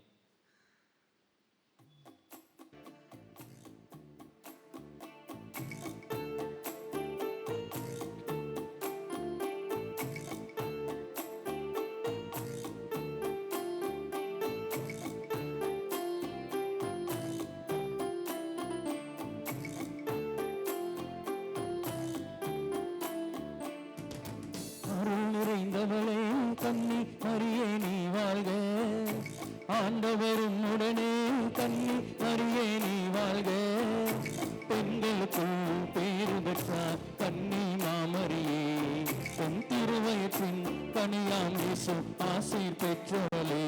நிறைந்தவளே கன்னி மரியே நீ வாழ்க. ஆண்டவரும் உடனே கன்னி மரியே நீ வாழ்க. பெண்களுக்குள் பேறு பெற்றார் கன்னி மாமரியே. உன் திருவயிற்றின் கனியாம் இயேசு ஆசீர் பெற்றவளே.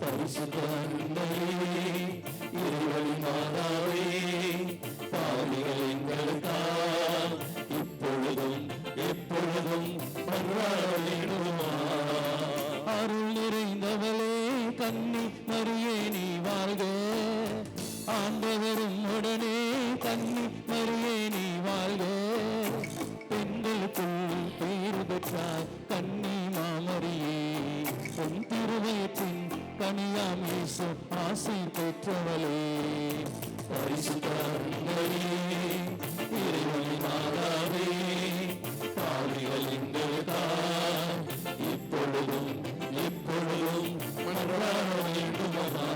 பரிசுத்த அன்னையே, இறைவனின் மாதாவே, பாவிகள் எங்களுக்காக இப்பொழுதும் எப்பொழுதும் மன்றாட வேண்டுமா. அருள் நிறைந்தவளே கன்னி மரியே நீ வாழ்க. ஆண்டவரும் உடனே கன்னி மரியே நீ வாழ்க. பெண்களுக்குள் பேறு பெற்றார் கன்னி மாமரியே. உன் திருவயிற்றின் கனியாம் இயேசு ஆசீர் பெற்றவளே. பரிசுத்த அன்னையே, இறைவனின் மாதாவே, பாவிகள் எங்களுக்காக இப்பொழுதும் எப்பொழுதும் மன்றாட வேண்டுமா.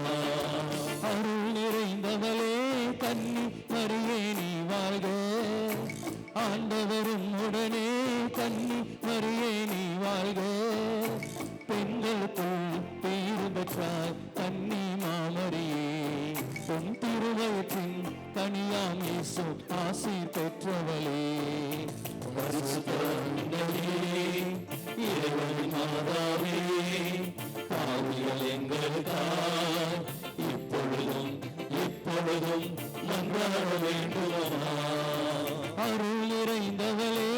அருள் நிறைந்தவளே கன்னி மரியே நீ வாழ்க. ஆண்டவரும் உடனே கன்னி மரியே நீ வாழ்க. பெண்களுக்குள் பேறு பெற்றார் கன்னி மாமரியே. உன் திருவயிற்றின் கனியாம் இயேசு ஆசீர் பெற்றவளே. பரிசுத்த அன்னையே, இறைவனின் மாதாவே, பாவிகள் எங்களுக்காக இப்பொழுதும் எப்பொழுதும் மன்றாட வேண்டுமா. அருள் நிறைந்தவளே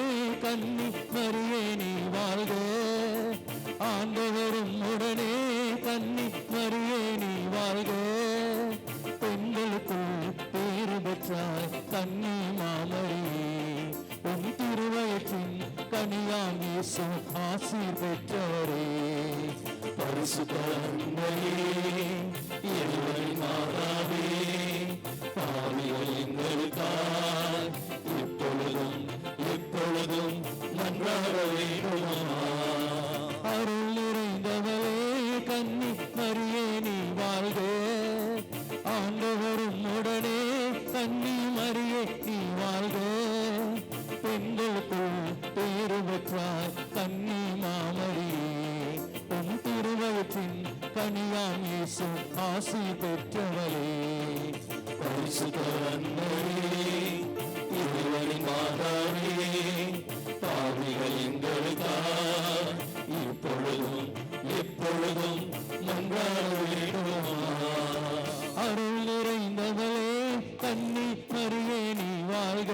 கன்னி மரியே நீ வாழ்க. ஆண்டவரும் உடனே கன்னி மரியே நீ வாழ்க. பெண்களுக்குள் பேறு பெற்றாய் கன்னி மாமரியே. உன் திருவயிற்றின் கனியாம் இயேசு ஆசீர் பெற்றவரே. பரிசுத்த அன்னையே, இறைவனின் மாதாவே, பாவிகள் எங்களுக்காக இப்பொழுதும் எப்பொழுதும் மன்றாட வேண்டுமா. அருள் நிறைந்தவளே கன்னி மரியே நீ வாழ்க. ஆண்டவரும் உடனே கன்னி மரியே நீ வாழ்க. பெண்களுக்குள் பேறு பெற்றார் கன்னி மாமரியே. உன் திருவயிற்றின் கனியாம் இயேசு ஆசீர் பெற்றவளே. பரிசுத்த அன்னையே, இறைவனின் மாதாவே, பாவிகள் எங்களுக்காக இப்பொழுதும் எப்பொழுதும் மன்றாட வேண்டுமா. அருள் நிறைந்தவளே கன்னி மரியே நீ வாழ்க.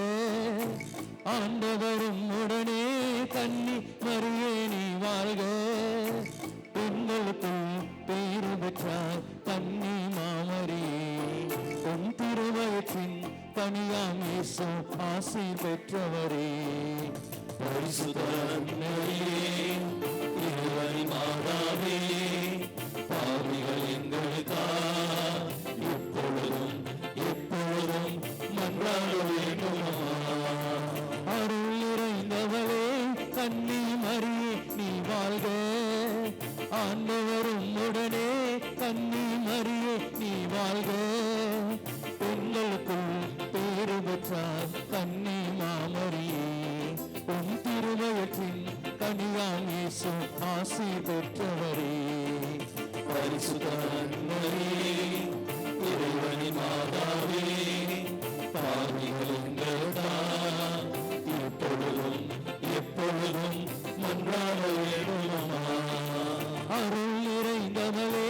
ஆண்டவரும் உடனே கன்னி மரியே நீ வாழ்க. பெண்களுக்குள் பேறு பெற்றார் கன்னி மாமரியே. உன் திருவயிற்றின் கனியாம் இயேசு ஆசீர் பெற்றவரே. பரிசுத்த அன்னையே, இறைவனின் மாதாவே, பாவிகள் எங்களுக்காக இப்பொழுதும் எப்பொழுதும் மன்றாட வேண்டுமா. அருள் நிறைந்தவளே கன்னி மரியே நீ வாழ்க. ஆண்டவரும் உடனே கன்னி மரியே நீ வாழ்க. பெண்களுக்குள் பேறு பெற்றார் கன்னி மாமரியே. உன் திருவயிற்றின் கனியாம் இயேசு ஆசீர் பெற்றவரே. பரிசுத்த அன்னையே, இறைவனின் மாதாவே, பாவிகள் எங்களுக்காக இப்பொழுதும் எப்பொழுதும் மன்றாட வேண்டுமா. அருள் நிறைந்தவளே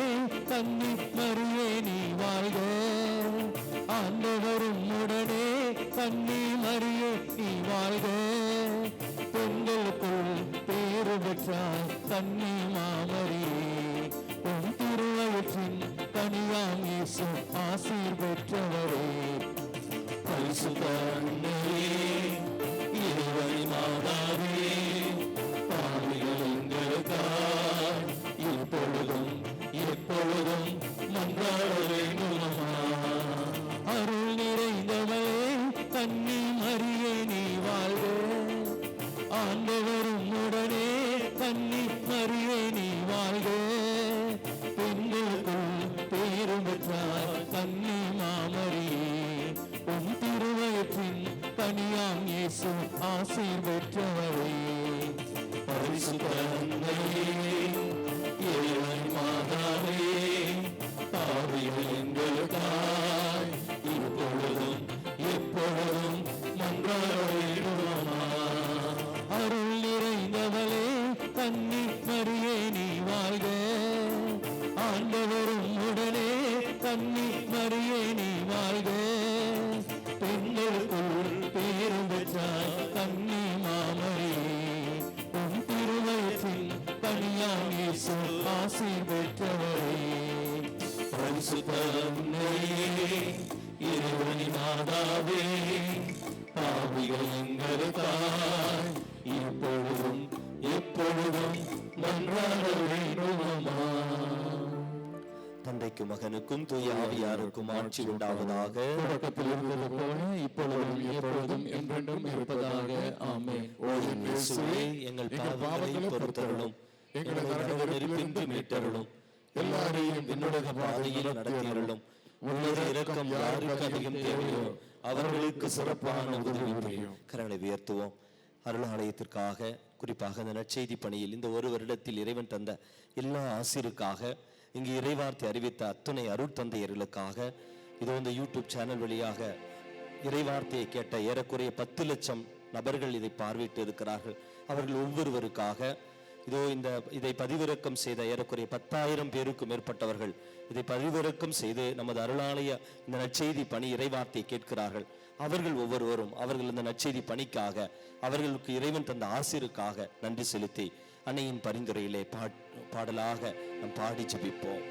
கன்னி மரியே நீ வாழ்க. ஆண்டவரும் உடனே கன்னி மரியே நீ வாழ்க. பெண்களுக்குள் பேறு பெற்றார் கன்னி மாமரியே. உன் திருவயிற்றின் கனியாம் இயேசு ஆசீர் பெற்றவரே. பரிசுத்த அன்னையே, இறைவனின் மாதாவே, பாவிகள் எங்களுக்காக இப்பொழுதும் எப்பொழுதும் மன்றாட வேண்டுமா. அருள் நிறைந்தவளே கன்னி மரியே நீ வாழ்க. ஆண்டவரும் உடனே கன்னி மரியே நீ வாழ்க. பெண்களுக்குள் பேறு பெற்றார் கன்னி மாமரியே. உன் திருவயிற்றின் கனியாம் கன்னி மரியே நீ வாழ்க. ஆண்டவரும் உடனே கன்னி மரியே நீ வாழ்க. பெண்களுக்குள் பேரும் பெற்றார் கன்னி மாமரியே. உன் திருவயிற்றில் கனியாம் இயேசு ஆசி பெற்றவரே. பரிசுத்த அன்னையே, இறைவனின் மாதாவே, பாவிகள் எங்களுக்காய் இப்பொழுதும் எப்பொழுதும் மன்றாட வேண்டுமா. தந்தைக்கும் மகனுக்கும் தூய ஆவியாருக்கும் ஆட்சி உண்டாவதாக. தொடக்கத்தில் இருந்தது போல இப்பொழுதும் எப்பொழுதும் என்றென்றும் இருப்பதாக. ஆமென். ஓ என் இயேசுவே, எங்கள் பாவங்களை பொறுத்தருளும், எங்களை நரக நெருப்பின்றி மீட்டருளும், எல்லாரையும் விண்ணுலக பாதையில் நடத்தியருளும். உமது இரக்கம் யாருக்கு அதிகம் தேவையோ அவர்களுக்கு சிறப்பான உதவி புரியும். கரங்களை உயர்த்துவோம். அருள் ஆலயத்திற்காக, குறிப்பாக இந்த நற்செய்தி பணியில் இந்த ஒரு வருடத்தில் இறைவன் தந்த எல்லா ஆசிருக்காக, இங்கு இறைவார்த்தை அறிவித்த அத்துணை அருள் தந்தையர்களுக்காக, இதோ இந்த யூடியூப் சேனல் வழியாக இறைவார்த்தையை கேட்ட ஏறக்குறைய 10 லட்சம் நபர்கள் இதை பார்வையிட்டு இருக்கிறார்கள். அவர்கள் ஒவ்வொருவருக்காக, இதோ இதை பதிவிறக்கம் செய்த ஏறக்குறைய 10,000 பேருக்கு மேற்பட்டவர்கள் இதை பதிவிறக்கம் செய்து நமது அருளாலய இந்த நற்செய்தி பணி இறைவார்த்தையை கேட்கிறார்கள். அவர்கள் ஒவ்வொருவரும் அவர்கள் இந்த நற்செய்தி பணிக்காக, அவர்களுக்கு இறைவன் தந்த ஆசிருக்காக நன்றி செலுத்தி அன்னையின் பரிந்துரையிலே பாடலாக நாம் பாடி ஜெபிப்போம்.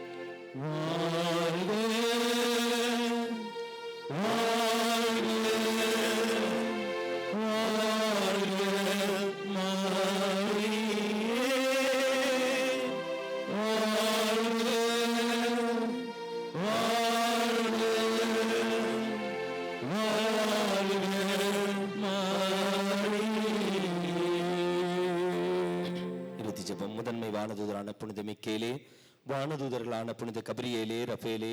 முதன்மை வானதூதரான புனித மிக்கேலே, வானதூதர்களான புனித கபிரியேலே, ரஃபேலே,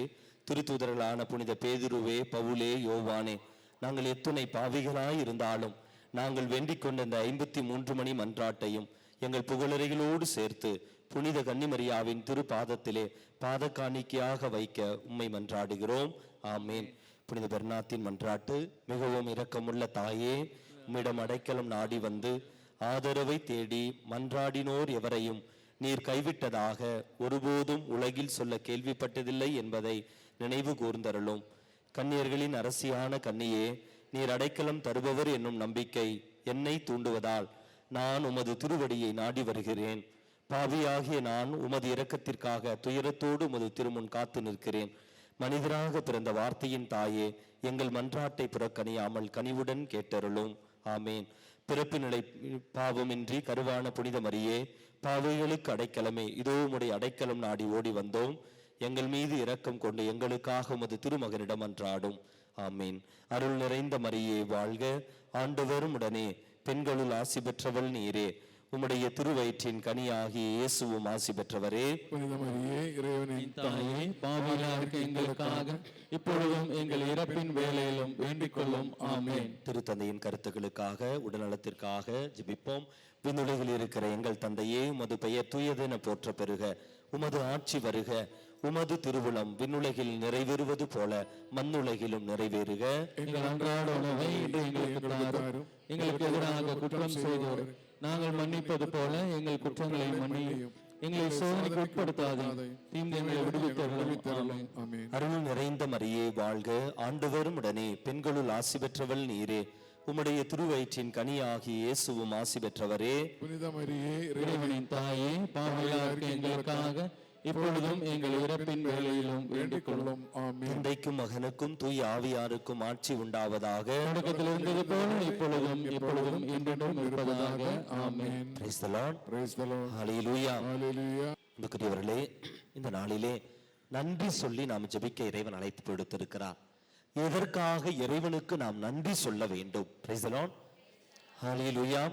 திருத்தூதர்களான புனித பேதுருவே, பவுலே, யோவானே, நாங்கள் எத்துணை பாவிகளாய் இருந்தாலும் நாங்கள் வேண்டிக் கொண்ட இந்த 53 மணி மன்றாட்டையும் எங்கள் புகழறைகளோடு சேர்த்து புனித கன்னிமரியாவின் திருப்பாதத்திலே பாத காணிக்கையாக வைக்க உம்மை மன்றாடுகிறோம். ஆமேன். புனித பெர்னாத்தின் மன்றாட்டு. மிகவும் இரக்கமுள்ள தாயே, உம்மிடம் அடைக்கலம் நாடி வந்து ஆதரவை தேடி மன்றாடினோர் எவரையும் நீர் கைவிட்டதாக ஒருபோதும் உலகில் சொல்ல கேள்விப்பட்டதில்லை என்பதை நினைவு கூர்ந்தருளும். கன்னியர்களின் அரசியான கன்னியே, நீர் அடைக்கலம் தருபவர் என்னும் நம்பிக்கை என்னை தூண்டுவதால் நான் உமது திருவடியை நாடி வருகிறேன். பாவியாகிய நான் உமது இரக்கத்திற்காக துயரத்தோடு உமது திருமுன் காத்து நிற்கிறேன். மனிதராக பிறந்த வார்த்தையின் தாயே, எங்கள் மன்றாட்டை புறக்கணியாமல் கனிவுடன் கேட்டருளும். ஆமேன். பிறப்பு நிலை பாவமின்றி கருவான புனித மரியே, பாவைகளுக்கு அடைக்கலமே, இதோ உம்முடைய அடைக்கலம் நாடி ஓடி வந்தோம். எங்கள் மீது இரக்கம் கொண்டு எங்களுக்காக உமது திருமகனிடம் அன்றாடும். ஆமீன். அருள் நிறைந்த மரியே வாழ்க, ஆண்டவரும் உடனே, பெண்களுள் ஆசி பெற்றவள் நீரே, உம்முடைய திருவயிற்றின் கனியாகிய இயேசுவும் ஆசி பெற்றவரே. புனித மரியே, இறைவனின் தாயே, பாவிகளாக எங்களுக்காக இப்பொழுதும் எங்கள் இறப்பின் வேளையிலும் வேண்டிக் கொள்ளும். ஆமென். திருத்தந்தையின் கருத்துக்களுக்காக, உடல்நலத்திற்காக ஜெபிப்போம். விண்ணுலகில் இருக்கிற எங்கள் தந்தையே, உமது பெயர் தூயதென போற்ற பெறுக, உமது ஆட்சி வருக, உமது திருவுளம் விண்ணுலகில் நிறைவேறுவது போல மண்ணுலகிலும் நிறைவேறுக. எங்கள் அன்றாட உணவை இன்று எங்களுக்கு தாரும். எங்களுக்கு எதிராக குற்றம் செய்தோர் நாங்கள் மன்னிப்பது போல எங்கள் குற்றங்களை மன்னியும். எங்களை சோதனைக்கு உட்படுத்தாதே, தீமையை விடுவித்தருளும். ஆமென். அருள் நிறைந்த மரியே வாழ்க, ஆண்டவரும் உடனே, பெண்களுள் ஆசி பெற்றவள் நீரே, உம்முடைய திருவயிற்றின் கனியாகிய இயேசுவும் ஆசி பெற்றவரே. புனித மரியே, இறைவனின் தாயே, பாவிகளாக எங்களுக்காக இப்பொழுதும் எங்கள் இறப்பின் வேளையிலும் வேண்டிக் கொள்ளும். ஆமென். தந்தைக்கும் மகனுக்கும் தூய ஆவியாருக்கும் ஆட்சி உண்டாவதாக. தொடக்கத்தில் இருந்தது போல இப்பொழுதும் எப்பொழுதும் என்றென்றும் இருப்பதாக. ஆமென். Praise the Lord. Praise the Lord. Hallelujah. Hallelujah. அன்புக்குரியவர்களே, இந்த நாளிலே நன்றி சொல்லி நாம் ஜெபிக்க இறைவன் அழைத்து கொடுத்திருக்கிறார். எதற்காக இறைவனுக்கு நாம் நன்றி சொல்ல வேண்டும்? Praise the Lord. Hallelujah.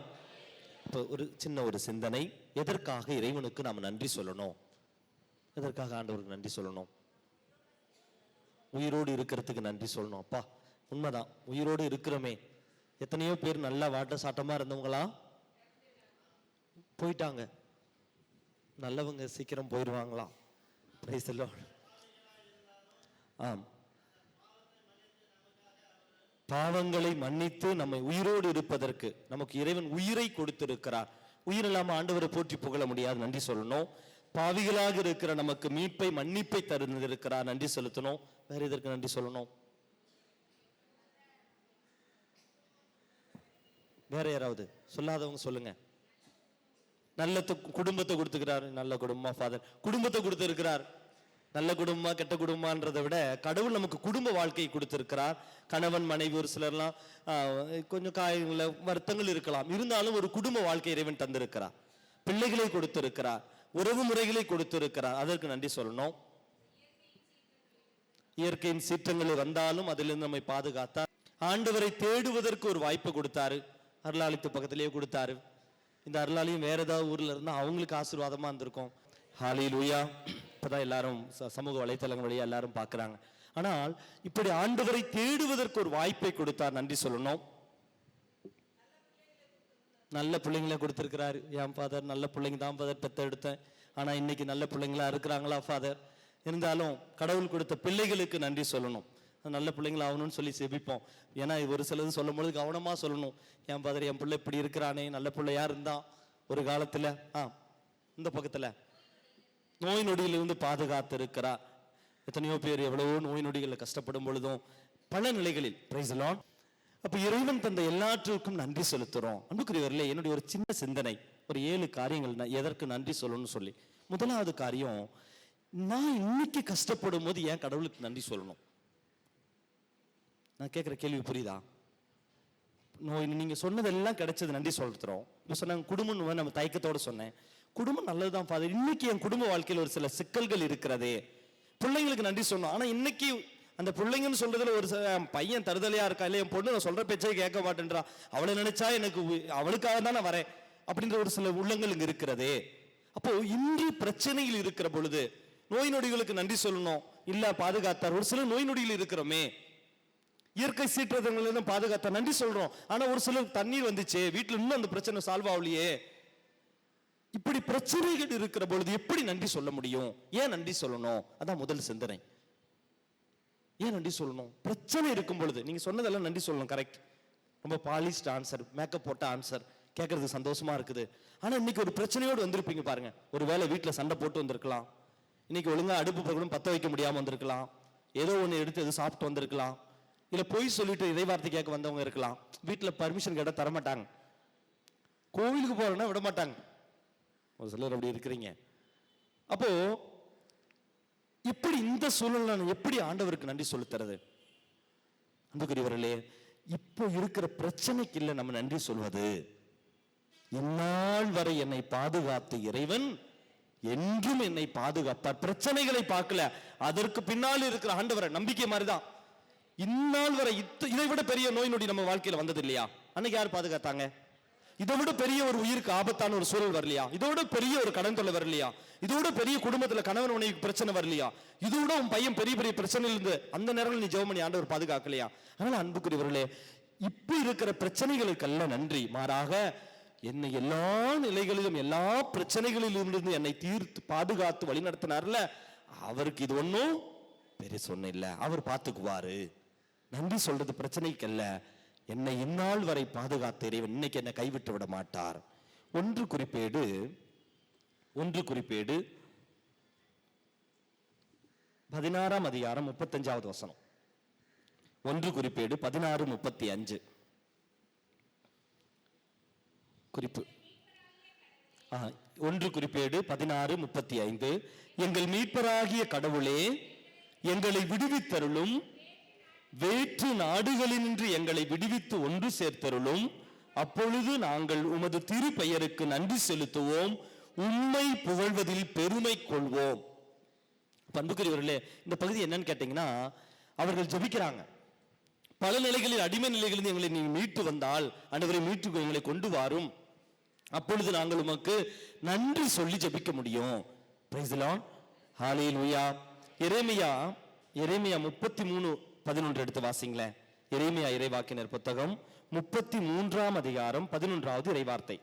இப்போ ஒரு சின்ன சிந்தனை. எதற்காக இறைவனுக்கு நாம் நன்றி சொல்லணும்? எதற்காக ஆண்டவருக்கு நன்றி சொல்லணும்? உயிரோடு இருக்கிறதுக்கு நன்றி சொல்லணும். அப்பா, உண்மைதான், உயிரோடு இருக்கிறோமே. எத்தனையோ பேர் நல்லா வாட்ட சாட்டமா இருந்தவங்களா போயிட்டாங்க. நல்லவங்க சீக்கிரம் போயிடுவாங்களாம். Price the Lord. ஆம், பாவங்களை மன்னித்து நம்மை உயிரோடு இருப்பதற்கு நமக்கு இறைவன் உயிரை கொடுத்திருக்கிறார். உயிர் இல்லாம ஆண்டவரை போற்றி புகழ முடியாது, நன்றி சொல்லணும். பாவிகளாக இருக்கிற நமக்கு மீட்பை மன்னிப்பை தருந்திருக்கிறார், நன்றி செலுத்தணும். வேற இதற்கு நன்றி சொல்லணும்? வேற யாராவது சொல்லாதவங்க சொல்லுங்க. நல்ல குடும்பத்தை கொடுத்துக்கிறார், நல்ல குடும்பமா ஃபாதர் குடும்பத்தை கொடுத்திருக்கிறார். நல்ல குடும்பமா கெட்ட குடும்பம்ன்றதை விட கடவுள் நமக்கு குடும்ப வாழ்க்கையை கொடுத்திருக்கிறார். கணவன் மனைவி ஒரு சிலர்லாம் கொஞ்சம் காயங்கள வருத்தங்கள் இருக்கலாம், இருந்தாலும் ஒரு குடும்ப வாழ்க்கை இறைவன் தந்திருக்கிறார். பிள்ளைகளை கொடுத்திருக்கிறார், உறவு முறைகளை கொடுத்திருக்கிறார், அதற்கு நன்றி சொல்லணும். இயற்கையின் சீற்றங்கள் வந்தாலும் அதிலிருந்து நம்மை பாதுகாத்தார். ஆண்டவரை தேடுவதற்கு ஒரு வாய்ப்பு கொடுத்தாரு, அருளாளித்து பக்கத்திலேயே கொடுத்தாரு. இந்த அருளாளியும் வேற ஏதாவது ஊர்ல இருந்தா அவங்களுக்கு ஆசீர்வாதமா இருந்திருக்கும். ஹல்லேலூயா. இப்பதான் எல்லாரும் சமூக வலைத்தளங்கள் வழியா எல்லாரும் பார்க்கறாங்க. ஆனால் இப்படி ஆண்டவரை தேடுவதற்கு ஒரு வாய்ப்பை கொடுத்தார், நன்றி சொல்லணும். நல்ல பிள்ளைங்களை கொடுத்திருக்கிறாரு. என் ஃபாதர் நல்ல பிள்ளைங்க தான் ஃபாதர் பெத்தெடுத்தேன், ஆனா இன்னைக்கு நல்ல பிள்ளைங்களா இருக்கிறாங்களா ஃபாதர்? இருந்தாலும் கடவுள் கொடுத்த பிள்ளைகளுக்கு நன்றி சொல்லணும். நல்ல பிள்ளைங்களா ஆகணும்னு சொல்லி செபிப்போம். ஏன்னா ஒரு சிலது சொல்லும் பொழுது கவனமா சொல்லணும். என் ஃபாதர் என் பிள்ளை இப்படி இருக்கிறானே, நல்ல பிள்ளையா இருந்தா ஒரு காலத்துல இந்த பக்கத்துல நோய் நொடியிலிருந்து பாதுகாத்து இருக்கிறார். எத்தனையோ பேர் எவ்வளவோ நோய் நொடிகளில் கஷ்டப்படும் பொழுதும் பல நிலைகளில் பிரைஸ் தி லார்ட். அப்ப இறைவன் தந்த எல்லாற்றுக்கும் நன்றி செலுத்துறோம். அன்புக்குரியவர்களே, என்னுடைய ஒரு சின்ன சிந்தனை, ஒரு 7 காரியங்கள் எதற்கு நன்றி சொல்லணும்னு சொல்லி. முதலாவது காரியம், நான் இன்னைக்கு கஷ்டப்படும் போது ஏன் கடவுளுக்கு நன்றி சொல்லணும்? நான் கேட்குற கேள்வி புரியுதா? நோய் நீங்க சொன்னதெல்லாம் கிடைச்சது, நன்றி சொல்றோம். இப்போ சொன்னாங்க குடும்பம், நம்ம தயக்கத்தோட சொன்னேன், குடும்பம் நல்லதுதான் ஃபாதர். இன்னைக்கு என் குடும்ப வாழ்க்கையில் ஒரு சில சிக்கல்கள் இருக்கிறதே, பிள்ளைங்களுக்கு நன்றி சொன்னோம். ஆனா இன்னைக்கு அந்த பிள்ளைங்கன்னு சொல்றதுல ஒரு பையன் தருதலையா இருக்கா, இல்லை என் பொண்ணு நான் சொல்ற பேச்சே கேட்க மாட்டேன்றா, அவளை நினைச்சா எனக்கு அவளுக்காக தான் நான் வரேன் அப்படின்ற ஒரு சில உள்ளங்கள் இங்க இருக்கிறதே. அப்போ இன்று பிரச்சனையில் இருக்கிற பொழுது நோய் நொடிகளுக்கு நன்றி சொல்லணும். இல்ல பாதுகாத்தார். ஒரு சில நோய் நொடிகள் இருக்கிறோமே, இயற்கை சீற்றங்களை பாதுகாத்தார், நன்றி சொல்றோம். ஆனா ஒரு சிலர் தண்ணீர் வந்துச்சு வீட்டுல, இன்னும் அந்த பிரச்சனை சால்வ் ஆகலையே. இப்படி பிரச்சனைகள் இருக்கிற பொழுது எப்படி நன்றி சொல்ல முடியும்? ஏன் நன்றி சொல்லணும்? அதான் முதல் சிந்தனை. ஏன் நன்றி சொல்லணும்? பிரச்சனை இருக்கும் பொழுது நீங்க சொன்னதெல்லாம் நன்றி சொல்லணும், கரெக்ட். ரொம்ப பாலிஷ்ட் ஆன்சர், மேக்கப் போட்ட ஆன்சர், கேட்கறதுக்கு சந்தோஷமா இருக்குது. ஆனா இன்னைக்கு ஒரு பிரச்சனையோடு வந்திருப்பீங்க பாருங்க. ஒரு வேளை வீட்டுல சண்டை போட்டு வந்திருக்கலாம், இன்னைக்கு ஒழுங்கா அடுப்பு பக்கம் பத்த வைக்க முடியாம வந்திருக்கலாம், ஏதோ ஒண்ணு எடுத்து எது சாப்பிட்டு வந்திருக்கலாம், இல்ல பொய் சொல்லிட்டு இறைவார்த்தை கேட்க வந்தவங்க இருக்கலாம். வீட்டுல பர்மிஷன் கேட்ட தரமாட்டாங்க, கோவிலுக்கு போறேன்னா விட மாட்டாங்க. ஒரு சிலர் அப்படி இருக்கிறீங்க. அப்போ இப்படி இந்த சூழல்ல எப்படி ஆண்டவருக்கு நன்றி சொல்லுறது? அன்புக்குரியவர்களே, இப்போ இருக்கிற பிரச்சனைக்கு இல்ல நம்ம நன்றி சொல்வது, இந்நாள் வரை என்னை பாதுகாத்த இறைவன் என்றும் என்னை பாதுகாப்பார். பிரச்சனைகளை பார்க்கல, அதற்கு பின்னால் இருக்கிற ஆண்டவரை நம்பிக்கை மாதிரிதான். இந்நாள் வரை இதை விட பெரிய நோய் நொடி நம்ம வாழ்க்கையில வந்தது இல்லையா? அன்னைக்கு யார் பாதுகாத்தாங்க? இதை விட பெரிய ஒரு உயிருக்கு ஆபத்தான ஒரு சூழல் வரலையா? இதோட பெரிய ஒரு கடன் தொல்லை வரலையா? இதோட பெரிய குடும்பத்துல கணவன் மனைவிக்கு பிரச்சனை வரலையா? இதோட உன் பையன் பெரிய பெரிய பிரச்சனையில இருந்து அந்த நேரம் நீ ஜெபம் பண்ணி ஆண்டவர் பாதுகாக்கலையா? அதனால அன்புக்குரியவர்களே, இப்ப இருக்கிற பிரச்சனைகளுக்கெல்லாம் நன்றி, மாறாக என்னை எல்லா நிலைகளிலும் எல்லா பிரச்சனைகளிலும் இருந்து என்னை தீர்த்து பாதுகாத்து வழி நடத்தினார்ல, அவருக்கு இது ஒன்றும் பெரிய சொன்ன இல்லை, அவர் பார்த்துக்குவாரு. நன்றி சொல்றது பிரச்சனைக்கல்ல, என்னை இந்நாள் வரை பாதுகாத்த இறைவன் இன்னைக்கு என்னை கைவிட்டு விட மாட்டார். ஒன்று குறிப்பேடு 16ஆம் அதிகாரம் 35வது வசனம். 1 குறிப்பேடு 16:35 குறிப்பு. 1 குறிப்பேடு 16:35. எங்கள் மீட்பராகிய கடவுளே, எங்களை விடுவித்தருளும், வேற்று நாடுகளினின்று எங்களை விடுவித்து ஒன்று சேர்த்தருளும், அப்பொழுது நாங்கள் உமது திருப்பெயருக்கு நன்றி செலுத்துவோம், உம்மை புகழ்வதில் பெருமை கொள்வோம். அன்புக்குரியவர்களே, இந்த பகுதி என்னன்னு கேட்டீங்கன்னா, அவர்கள் ஜெபிக்கிறாங்க, பல நிலைகளில் அடிமை நிலைகளில் எங்களை நீ மீட்டு வந்தால் ஆண்டவரை மீட்டு எங்களை கொண்டு வாரும், அப்பொழுது நாங்கள் உமக்கு நன்றி சொல்லி ஜெபிக்க முடியும். Price the Lord. ஹல்லேலூயா. எரேமியா 33:11 எடுத்து வாசிங்களேன். எரேமியா இறைவாக்கினர் புத்தகம் 33ஆம் அதிகாரம் 11வது இறைவார்த்தை.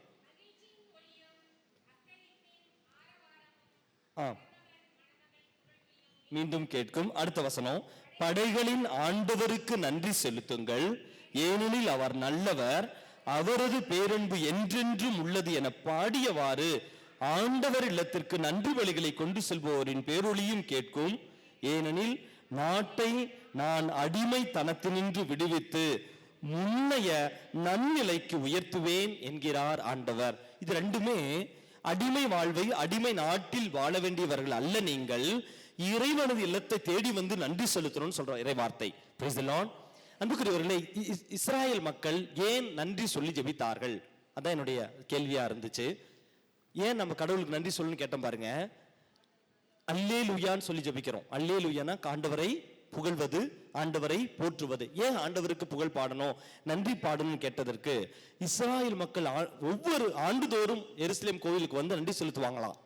மீண்டும் கேட்கும் அடுத்த வசனம். படைகளின் ஆண்டவருக்கு நன்றி செலுத்துங்கள், ஏனெனில் அவர் நல்லவர், அவரது பேரன்பு என்றென்றும் உள்ளது என பாடியவாறு ஆண்டவர் இல்லத்திற்கு நன்றி பலிகளை கொண்டு செல்பவரின் பேரொளியும் கேட்கும். ஏனெனில் நாட்டை நான் அடிமைத்தனத்தினின்று விடுவித்து முன்னைய நன்னிலைக்கு உயர்த்துவேன் என்கிறார் ஆண்டவர். இது ரெண்டுமே அடிமை வாழ்வை அடிமை நாட்டில் வாழ வேண்டியவர்கள் அல்ல, நீங்கள் இறைவனது இல்லத்தை தேடி வந்து நன்றி செலுத்தணும்னு சொல்ற இறை வார்த்தை. Praise the Lord. அன்புக்குரியவர்களே, இஸ்ராயல் மக்கள் ஏன் நன்றி சொல்லி ஜெபித்தார்கள்? அதான் என்னுடைய கேள்வியா இருந்துச்சு. ஏன் நம்ம கடவுளுக்கு நன்றி சொல்லணும்னு கேட்டோம் பாருங்க. அல்லேலூயான்னு சொல்லி ஜெபிக்கிறோம். அல்லேலூயானா ஆண்டவரை புகழ்வது, ஆண்டவரை போற்றுவது. ஏன் ஆண்டவருக்கு புகழ் பாடணும், நன்றி பாடணும் கேட்டதற்கு, இஸ்ராயல் மக்கள் ஒவ்வொரு ஆண்டுதோறும் எருசலேம் கோவிலுக்கு வந்து நன்றி செலுத்துவாங்களாம்.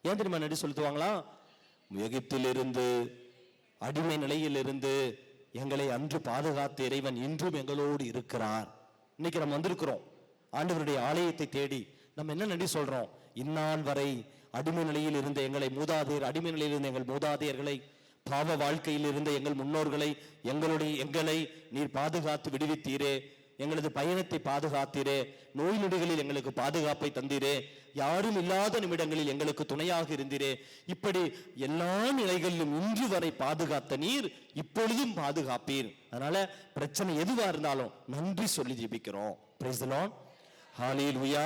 ஏன் தெரியுமா நன்றி செலுத்துவாங்களாம்? எகிப்திலிருந்து, அடிமை நிலையிலிருந்து எங்களை அன்று பாதுகாத்த இறைவன் இன்றும் எங்களோடு இருக்கிறார். இன்னைக்கு நம்ம வந்திருக்கிறோம் ஆண்டவருடைய ஆலயத்தை தேடி. நம்ம என்ன நன்றி சொல்றோம்? இந்நாள் வரை அடிமை நிலையில் இருந்த எங்களை அடிமை நிலையில் இருந்த எங்கள் மூதாதையர்களை, பாவ வாழ்க்கையில் இருந்த எங்கள் முன்னோர்களை, எங்களை நீர் பாதுகாத்து விடுவித்தீரே, எங்களது பயணத்தை பாதுகாத்தீரே, நோய் நொடிகளில் எங்களுக்கு பாதுகாப்பை தந்தீரே, யாரும் இல்லாத நிமிடங்களில் எங்களுக்கு துணையாக இருந்தீரே, இப்படி எல்லா நிலைகளிலும் இன்று வரை பாதுகாத்த நீர் இப்பொழுதும் பாதுகாப்பீர். அதனால பிரச்சனை எதுவா இருந்தாலும் நன்றி சொல்லி ஜெபிக்கிறோம். Praise the Lord. ஹல்லேலூயா.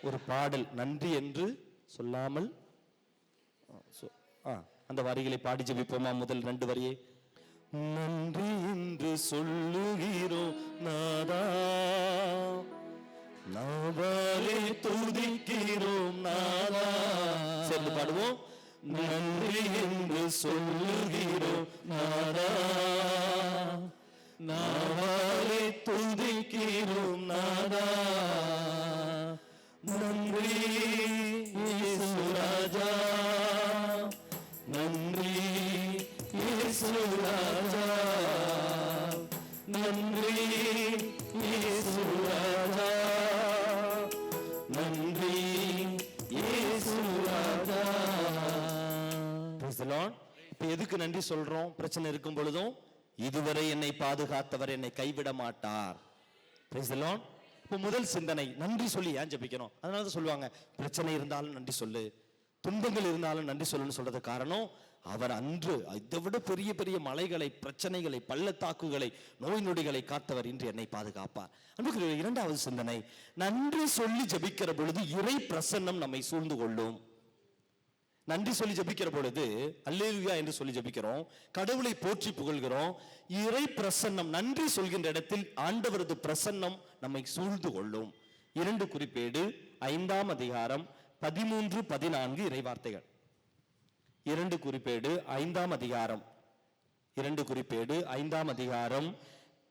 ஒரு பாடல் நன்றி என்று சொல்லாமல் அந்த வரிகளை பாடி ஜெபிப்போமா? முதல் 2 வரியை. நன்றி என்று சொல்லுகிறோம் நாதா, நாவாலே துதிக்கிறோம் நாதா. சேர்ந்து பாடுவோம். நன்றி என்று சொல்லுகிறோம் நாதா, நாவாலே துதிக்கிறோம் நாதா. நன்றி இயேசு ராஜா, நன்றி இயேசு ராஜா, நன்றி இயேசு ராஜா, நன்றி இயேசு ராஜா. Praise the Lord. இப்ப எதுக்கு நன்றி சொல்றோம்? பிரச்சனை இருக்கும் பொழுதும் இதுவரை என்னை பாதுகாத்தவர் என்னை கைவிட மாட்டார். Praise the Lord. இப்போ முதல் சிந்தனை நன்றி சொல்லி ஏன் ஜெபிக்கணும்? அதனால தான் சொல்லுவாங்க பிரச்சனை இருந்தாலும் நன்றி சொல்லு, துன்பங்கள் இருந்தாலும் நன்றி சொல்லுன்னு சொல்றது காரணம், அவர் அன்று இதை விட பெரிய பெரிய மலைகளை, பிரச்சனைகளை, பள்ளத்தாக்குகளை, நோய் நொடிகளை காத்தவர் இன்று என்னை பாதுகாப்பார். அன்புக்குரிய 2வது சிந்தனை, நன்றி சொல்லி ஜெபிக்கிற பொழுது இறை பிரசன்னம் நம்மை சூழ்ந்து கொள்ளும். நன்றி சொல்லி ஜெபிக்கிற பொழுது அல்லேலூயா என்று சொல்லி ஜெபிக்கிறோம், கடவுளை போற்றி புகழ்கிறோம். இறை பிரசன்னம், நன்றி சொல்கின்ற இடத்தில் ஆண்டவரது பிரசன்னம் நம்மை சூழ்ந்து கொள்ளும். 2 குறிப்பேடு 5ஆம் அதிகாரம் 13, 14 இறை வார்த்தைகள். 2 குறிப்பேடு 5ஆம் அதிகாரம் 2 குறிப்பேடு 5ஆம் அதிகாரம்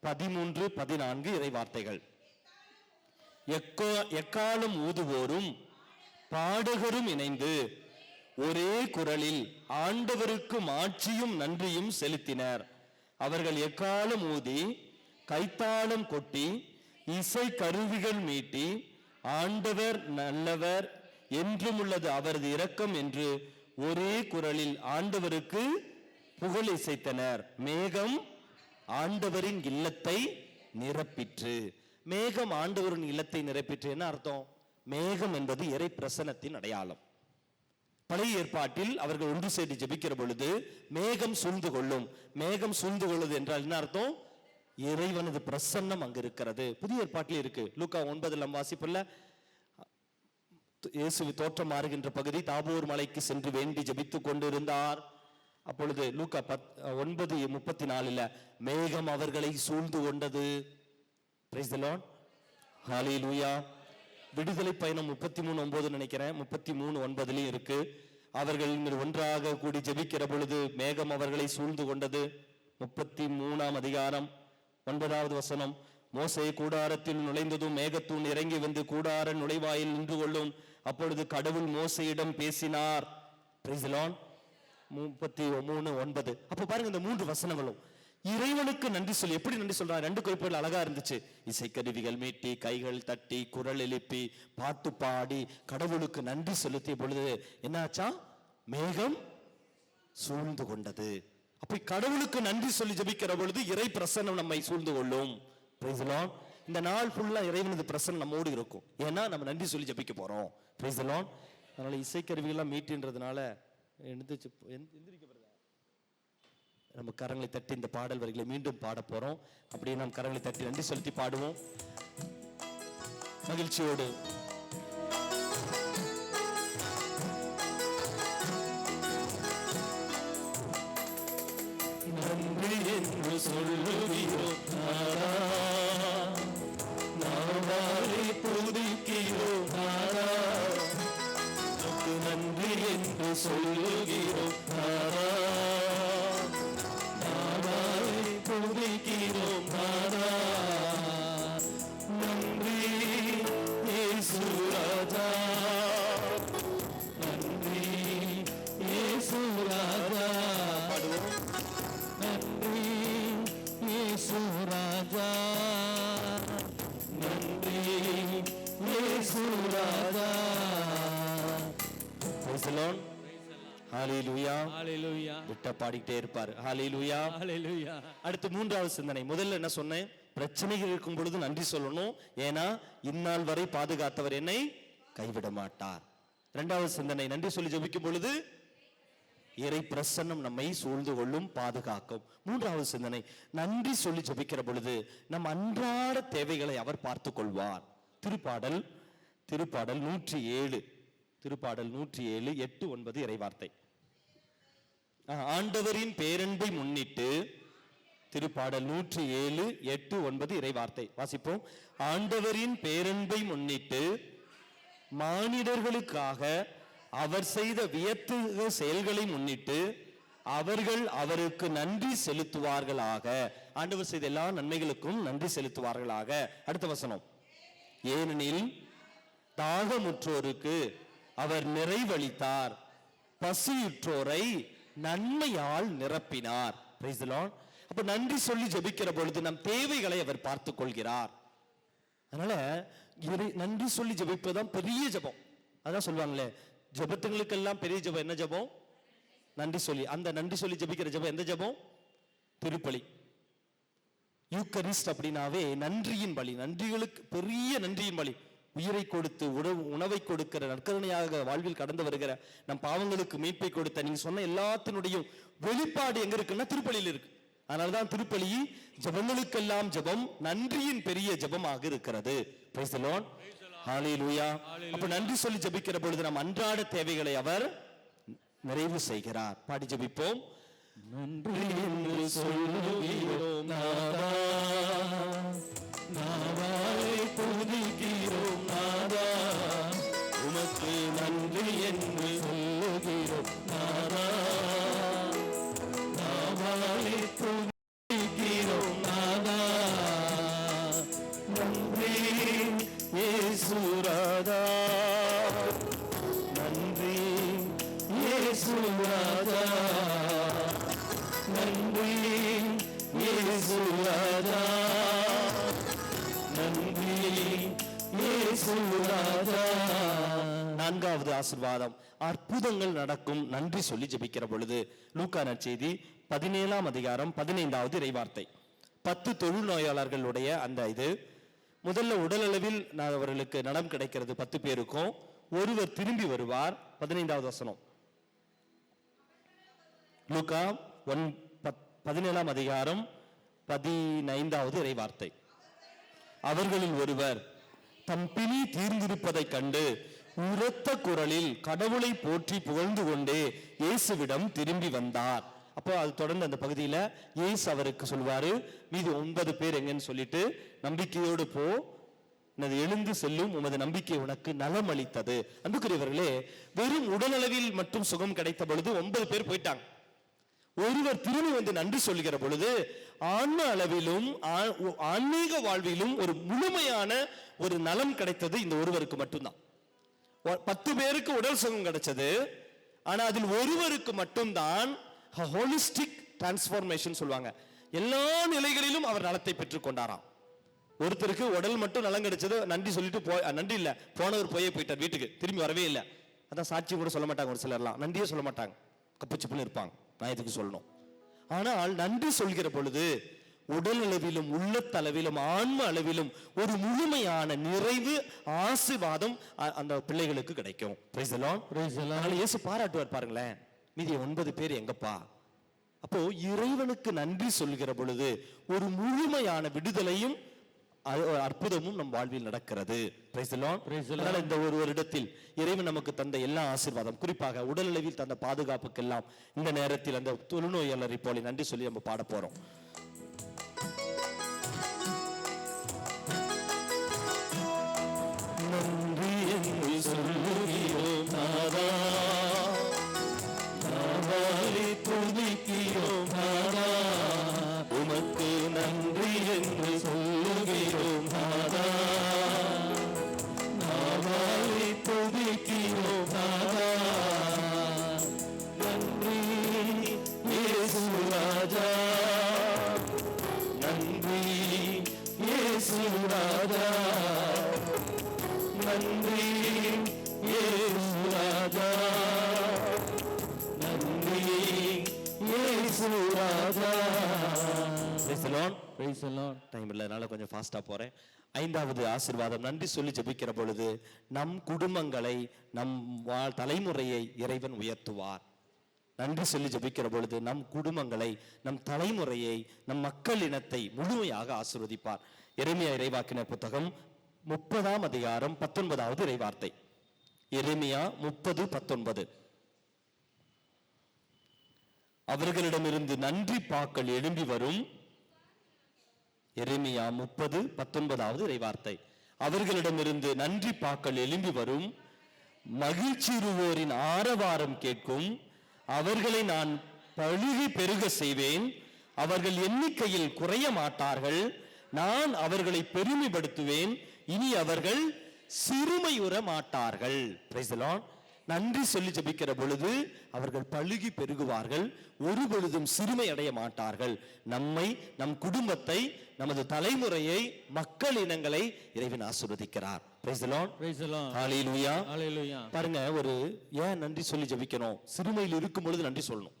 13, 14 இறை வார்த்தைகள். எக்காலம் ஊதுவோரும் பாடகரும் இணைந்து ஒரே குரலில் ஆண்டவருக்கு மாட்சியும் நன்றியும் செலுத்தினர். அவர்கள் எக்காலம் ஊதி, கைத்தாளம் கொட்டி, இசை கருவிகள் மீட்டி, ஆண்டவர் நல்லவர், என்றும் உள்ளது அவரது இரக்கம் என்று ஒரே குரலில் ஆண்டவருக்கு புகழ் இசைத்தனர். மேகம் ஆண்டவரின் இல்லத்தை நிரப்பிற்று. மேகம் ஆண்டவரின் இல்லத்தை நிரப்பிற்று. என்ன அர்த்தம்? மேகம் என்பது இறை பிரசன்னத்தின் அடையாளம். பழைய ஏற்பாட்டில் அவர்கள் ஒன்று சேர்ந்து ஜெபிக்கிற பொழுது மேகம் சூழ்ந்து கொள்ளும். மேகம் சூழ்ந்து கொள்ளுது என்றால் என்ன அர்த்தம்? இறைவனது பிரசன்னம் அங்கு இருக்கிறது. புதிய ஏற்பாட்டில் இருக்கு. லூக்கா 9 நம்ம வாசிப்பல்ல, இயேசு தோற்றம் மாறுகின்ற பகுதி, தாபோர் மலைக்கு சென்று வேண்டி ஜெபித்துக் கொண்டிருந்தார். அப்பொழுது லூக்கா 9:34 மேகம் அவர்களை சூழ்ந்து கொண்டது. Praise the Lord. ஹல்லேலூயா. விடுதலை பயணம் 33:9 நினைக்கிறேன், 33:9 இருக்கு. அவர்கள் ஒன்றாக கூடி ஜெபிக்கிற பொழுது மேகம் அவர்களை சூழ்ந்து கொண்டது. 33ஆம் அதிகாரம் 9வது வசனம். மோசே கூடாரத்தில் நுழைந்ததும் மேகத்தூண் இறங்கி வந்து கூடார நுழைவாயில் நின்று கொள்ளும். அப்பொழுது கடவுள் மோசேயிடம் பேசினார். Praise the Lord. 33:9. அப்ப பாருங்க, இந்த 3 வசனங்களும் இறைவனுக்கு நன்றி சொல்லி எப்படி நன்றி சொல்றாங்க? 2 குறிப்புகள் அழகா இருந்துச்சு. இசைக்கருவிகள் மீட்டி, கைகள் தட்டி, குரல் எழுப்பி, பாட்டு பாடி கடவுளுக்கு நன்றி செலுத்திய பொழுது என்னாச்சா? மேகம் சூழ்ந்து கொண்டது. அப்ப கடவுளுக்கு நன்றி சொல்லி ஜெபிக்கிற பொழுது இறை பிரசன்னம் நம்மை சூழ்ந்து கொள்ளும். Praise the Lord. இந்த நாள் ஃபுல்லா இறைவனது பிரசன்னம் நம்மோடு இருக்கும். ஏன்னா நம்ம நன்றி சொல்லி ஜெபிக்க போறோம். Price the Lord. அதனால இசைக்கருவிகள்லாம் மீட்டுன்றதுனால எந்திரிக்கப்படுறதா நம்ம கரங்களை தட்டி இந்த பாடல் வரிகளை மீண்டும் பாட போறோம். அப்படியே நாம் கரங்களை தட்டி நன்றி செலுத்தி பாடுவோம் மகிழ்ச்சியோடு. நன்றி என்று சொல்லுகிறோம் நாதா, நாவாலே துதிக்கிறோம் நாதா. உமக்கு நன்றி என்று சொல்லுகிறோம் நாதா, நாவாலே துதிக்கிறோம் நாதா. நன்றி இயேசு ராஜா, நன்றி இயேசு ராஜா. நன்றி இயேசு ராஜா, நன்றி இயேசு ராஜா. Price the Lord. ஹalleluya. ஹalleluya. விட்ட பாடிட்டே இருப்பார். ஹalleluya. ஹalleluya. அடுத்து மூன்றாவது சிந்தனை. முதல்ல என்ன சொன்னேன்? பிரச்சனைகள் இருக்கும் பொழுது நன்றி சொல்லணும். ஏன்னா இந்நாள் வரை பாதுகாத்தவர் என்னை கைவிட மாட்டார். இரண்டாவது சிந்தனை, நன்றி சொல்லி ஜெபிக்கும் பொழுது இறை பிரசன்னம் நம்மை சூழ்ந்து கொள்ளும், பாதுகாக்கும். மூன்றாவது சிந்தனை, நன்றி சொல்லி ஜெபிக்கிற பொழுது நம் அன்றாட தேவைகளை அவர் பார்த்து கொள்வார். திருப்பாடல் 107 8, 9 இறைவார்த்தை. ஆண்டவரின் பேரன்பை முன்னிட்டு, திருப்பாடல் 107 8, 9 இறைவார்த்தை வாசிப்போம். ஆண்டவரின் பேரன்பை முன்னிட்டு மானிடர்களுக்காக அவர் செய்த வியத்தகு செயல்களை முன்னிட்டு அவர்கள் அவருக்கு நன்றி செலுத்துவார்களாக. ஆண்டவர் செய்த எல்லா நன்மைகளுக்கும் நன்றி செலுத்துவார்களாக. அடுத்த வசனம், ஏனெனில் தாகமுற்றோருக்கு அவர் நிறைவளித்தார், பசியுற்றோரை நன்மையால் நிரப்பினார். Price the Lord. அப்ப நன்றி சொல்லி ஜெபிக்கிற பொழுது நம் தேவைகளை அவர் பார்த்துக் கொள்கிறார். அதனால நன்றி சொல்லி ஜெபிப்பதுதான் பெரிய ஜெபம். அதான் சொல்லுவாங்களே, ஜெபத்துங்களுக்கெல்லாம் பெரிய ஜெபம் என்ன ஜெபம்? நன்றி சொல்லி. அந்த நன்றி சொல்லி ஜெபிக்கிற ஜெபம் எந்த ஜெபம்? திருப்பலி, யூக்கரிஸ்ட் அப்படின்னாவே நன்றியின் பலி. நன்றிகளுக்கு பெரிய நன்றியின் பலி. உயிரை கொடுத்து உணவை கொடுக்கிற, நற்கருணையாக வாழ்வில் கடந்து வருகிற, நம் பாவங்களுக்கு மீட்பை கொடுத்த நீங்க சொன்ன எல்லாத்தினுடைய வெளிப்பாடு எங்க இருக்குன்னா திருப்பலியில் இருக்கு. அதனாலதான் திருப்பலி ஜெபங்களுக்கெல்லாம் ஜெபம், நன்றியின் பெரிய ஜெபமாக இருக்கிறது. Praise the Lord. ஹalleluya. அப்ப நன்றி சொல்லி ஜெபிக்கிற பொழுது நம் அன்றாட தேவைகளை அவர் நிறைவு செய்கிறார். பாடி ஜெபிப்போம். நன்றி என்று சொல்லுகிறோம் நாதா, நாவாலே துதிக்கிறோம் நாதா. உமக்கு நன்றி என்று சொல்லுகிறோம் நாதா, நாவாலே துதிக்கிறோம் நாதா. நன்றி இயேசு ராஜா, நன்றி இயேசு ராஜா, நன்றி இயேசு ராஜா, நன்றி இயேசு ராஜா. நான்காவது ஆசீர்வாதம், அற்புதங்கள் நடக்கும் நன்றி சொல்லி ஜெபிக்கிற பொழுது. லூக்கா நற்செய்தி 17ஆம் அதிகாரம் 15வது இறைவார்த்தை. 10 தொழுநோயாளர்களுடைய அந்த இது முதல்ல உடல் அளவில் அவர்களுக்கு நலம் கிடைக்கிறது 10 பேருக்கும். ஒருவர் திரும்பி வருவார். 15வது வசனம், லூக்கா 17ஆம் அதிகாரம் 15வது இறைவார்த்தை. அவர்களில் ஒருவர் தம் பிணி தீர்ந்திருப்பதை கண்டு உரத்த குரலில் கடவுளை போற்றி புகழ்ந்து கொண்டே இயேசுவிடம் திரும்பி வந்தார். அப்போ அது தொடர்ந்து அந்த பகுதியில இயேசு அவருக்கு சொல்வாரு, மீது 9 பேர் எங்கன்னு சொல்லிட்டு, நம்பிக்கையோடு போ, எழுந்து செல்லும், உமது நம்பிக்கை உனக்கு நலம் அளித்தது. அன்புக்குரியவர்களே, வெறும் உடலளவில் மட்டும் சுகம் கிடைத்த பொழுது 9 பேர் போயிட்டாங்க. ஒருவர் திரும்பி வந்து நன்றி சொல்லுகிற பொழுது ஆன்ம அளவிலும் ஆன்மீக வாழ்விலும் ஒரு முழுமையான ஒரு நலம் கிடைத்தது இந்த ஒருவருக்கு மட்டும்தான். 10 பேருக்கு உடல் சுகம் கிடைச்சது, ஆனா அதில் ஒருவருக்கு மட்டும்தான் ஹோலிஸ்டிக் டிரான்ஸ்ஃபார்மேஷன் சொல்லுவாங்க. எல்லா நிலைகளிலும் அவர் நலத்தை பெற்றுக் கொண்டாராம். ஒருத்தருக்கு உடல் மட்டும் நலம் கிடைச்சது, நன்றி சொல்லிட்டு நன்றி இல்ல, போனவர் போயிட்டார் வீட்டுக்கு, திரும்பி வரவே இல்லை. அதான் சாட்சியம் கூட சொல்ல மாட்டாங்க. ஒரு சிலர்லாம் நன்றியே சொல்ல மாட்டாங்க, கப்புச்சுப்புன்னு இருப்பாங்க. நான் எதுக்கு சொல்லணும்? ஆனால் நன்றி சொல்கிற பொழுது உடல் அளவிலும் உள்ளத்தளவிலும் ஆன்ம அளவிலும் ஒரு முழுமையான நிறைவு ஆசீர்வாதம் அந்த பிள்ளைகளுக்கு கிடைக்கும். Praise the Lord. அதனால இயேசு பாராட்டுவார் பாருங்களேன், மீதி 9 பேர் எங்கப்பா? அப்போ இறைவனுக்கு நன்றி சொல்கிற பொழுது ஒரு முழுமையான விடுதலையும் அற்புதமும் நம் வாழ்வில் நடக்கிறது. Praise the Lord. அதனால இந்த ஒரு வருடத்தில் இறைவன் நமக்கு தந்த எல்லா ஆசீர்வாதம், குறிப்பாக உடல் அளவில் தந்த பாதுகாப்புக்கெல்லாம் இந்த நேரத்தில் அந்த தொழுநோயாளரை போல நன்றி சொல்லி நம்ம பாட போறோம். நன்றி என்று சொல்லுகிறோம் நாதா, நாதாரி துதிக்கிறோம் நாதா, உமக்கு நன்றி என்று சொல்லுகிறோம் நாதா, நாதாரி துதிக்கிறோம் நாதா. நன்றி இயேசு ராஜா, நன்றி இயேசு ராஜா, நன்றி இயேசு ராஜா, நன்றி இயேசு ராஜா. Praise the Lord. Praise the Lord. Time இல்லைனால கொஞ்சம் ஃபாஸ்டா போறேன். 5வது ஆசீர்வாதம், நன்றி சொல்லி ஜெபிக்கிற பொழுது நம் குடும்பங்களை, நம் தலைமுறையை இறைவன் உயர்த்துவார். நன்றி சொல்லி ஜெபிக்கிற பொழுது நம் குடும்பங்களை, நம் தலைமுறையை, நம் மக்கள் இனத்தை முழுமையாக ஆசீர்வதிப்பார். எரேமியா இறைவாக்கினர் புத்தகம் 30ஆம் அதிகாரம் 19வது இறைவார்த்தை. எரேமியா 30:19. அவர்களிடமிருந்து நன்றி பாக்கள் எழும்பி வரும். எரேமியா 30:19வது இறைவார்த்தை. அவர்களிடமிருந்து நன்றி பாக்கள் எழும்பி வரும், மகிழ்ச்சியுறுவோரின் ஆரவாரம் கேட்கும். அவர்களை நான் பழுகி பெருக செய்வேன், அவர்கள் எண்ணிக்கையில் குறைய மாட்டார்கள். நான் அவர்களை பெருமைப்படுத்துவேன், இனி அவர்கள் சிறுமையுற மாட்டார்கள். Praise the Lord. நன்றி சொல்லி ஜெபிக்கிற பொழுது அவர்கள் பழுகி பெருகுவார்கள், ஒரு பொழுதும் சிறுமை அடைய மாட்டார்கள். நம்மை, நம் குடும்பத்தை, நமது தலைமுறையை, மக்கள் இனங்களை இறைவன் ஆசீர்வதிக்கிறார். Praise the Lord. Praise the Lord. Hallelujah. Hallelujah. பாருங்க, ஒரு ஏன் நன்றி சொல்லி ஜெபிக்கணும்? சிறுமையில் இருக்கும் பொழுது நன்றி சொல்லணும்,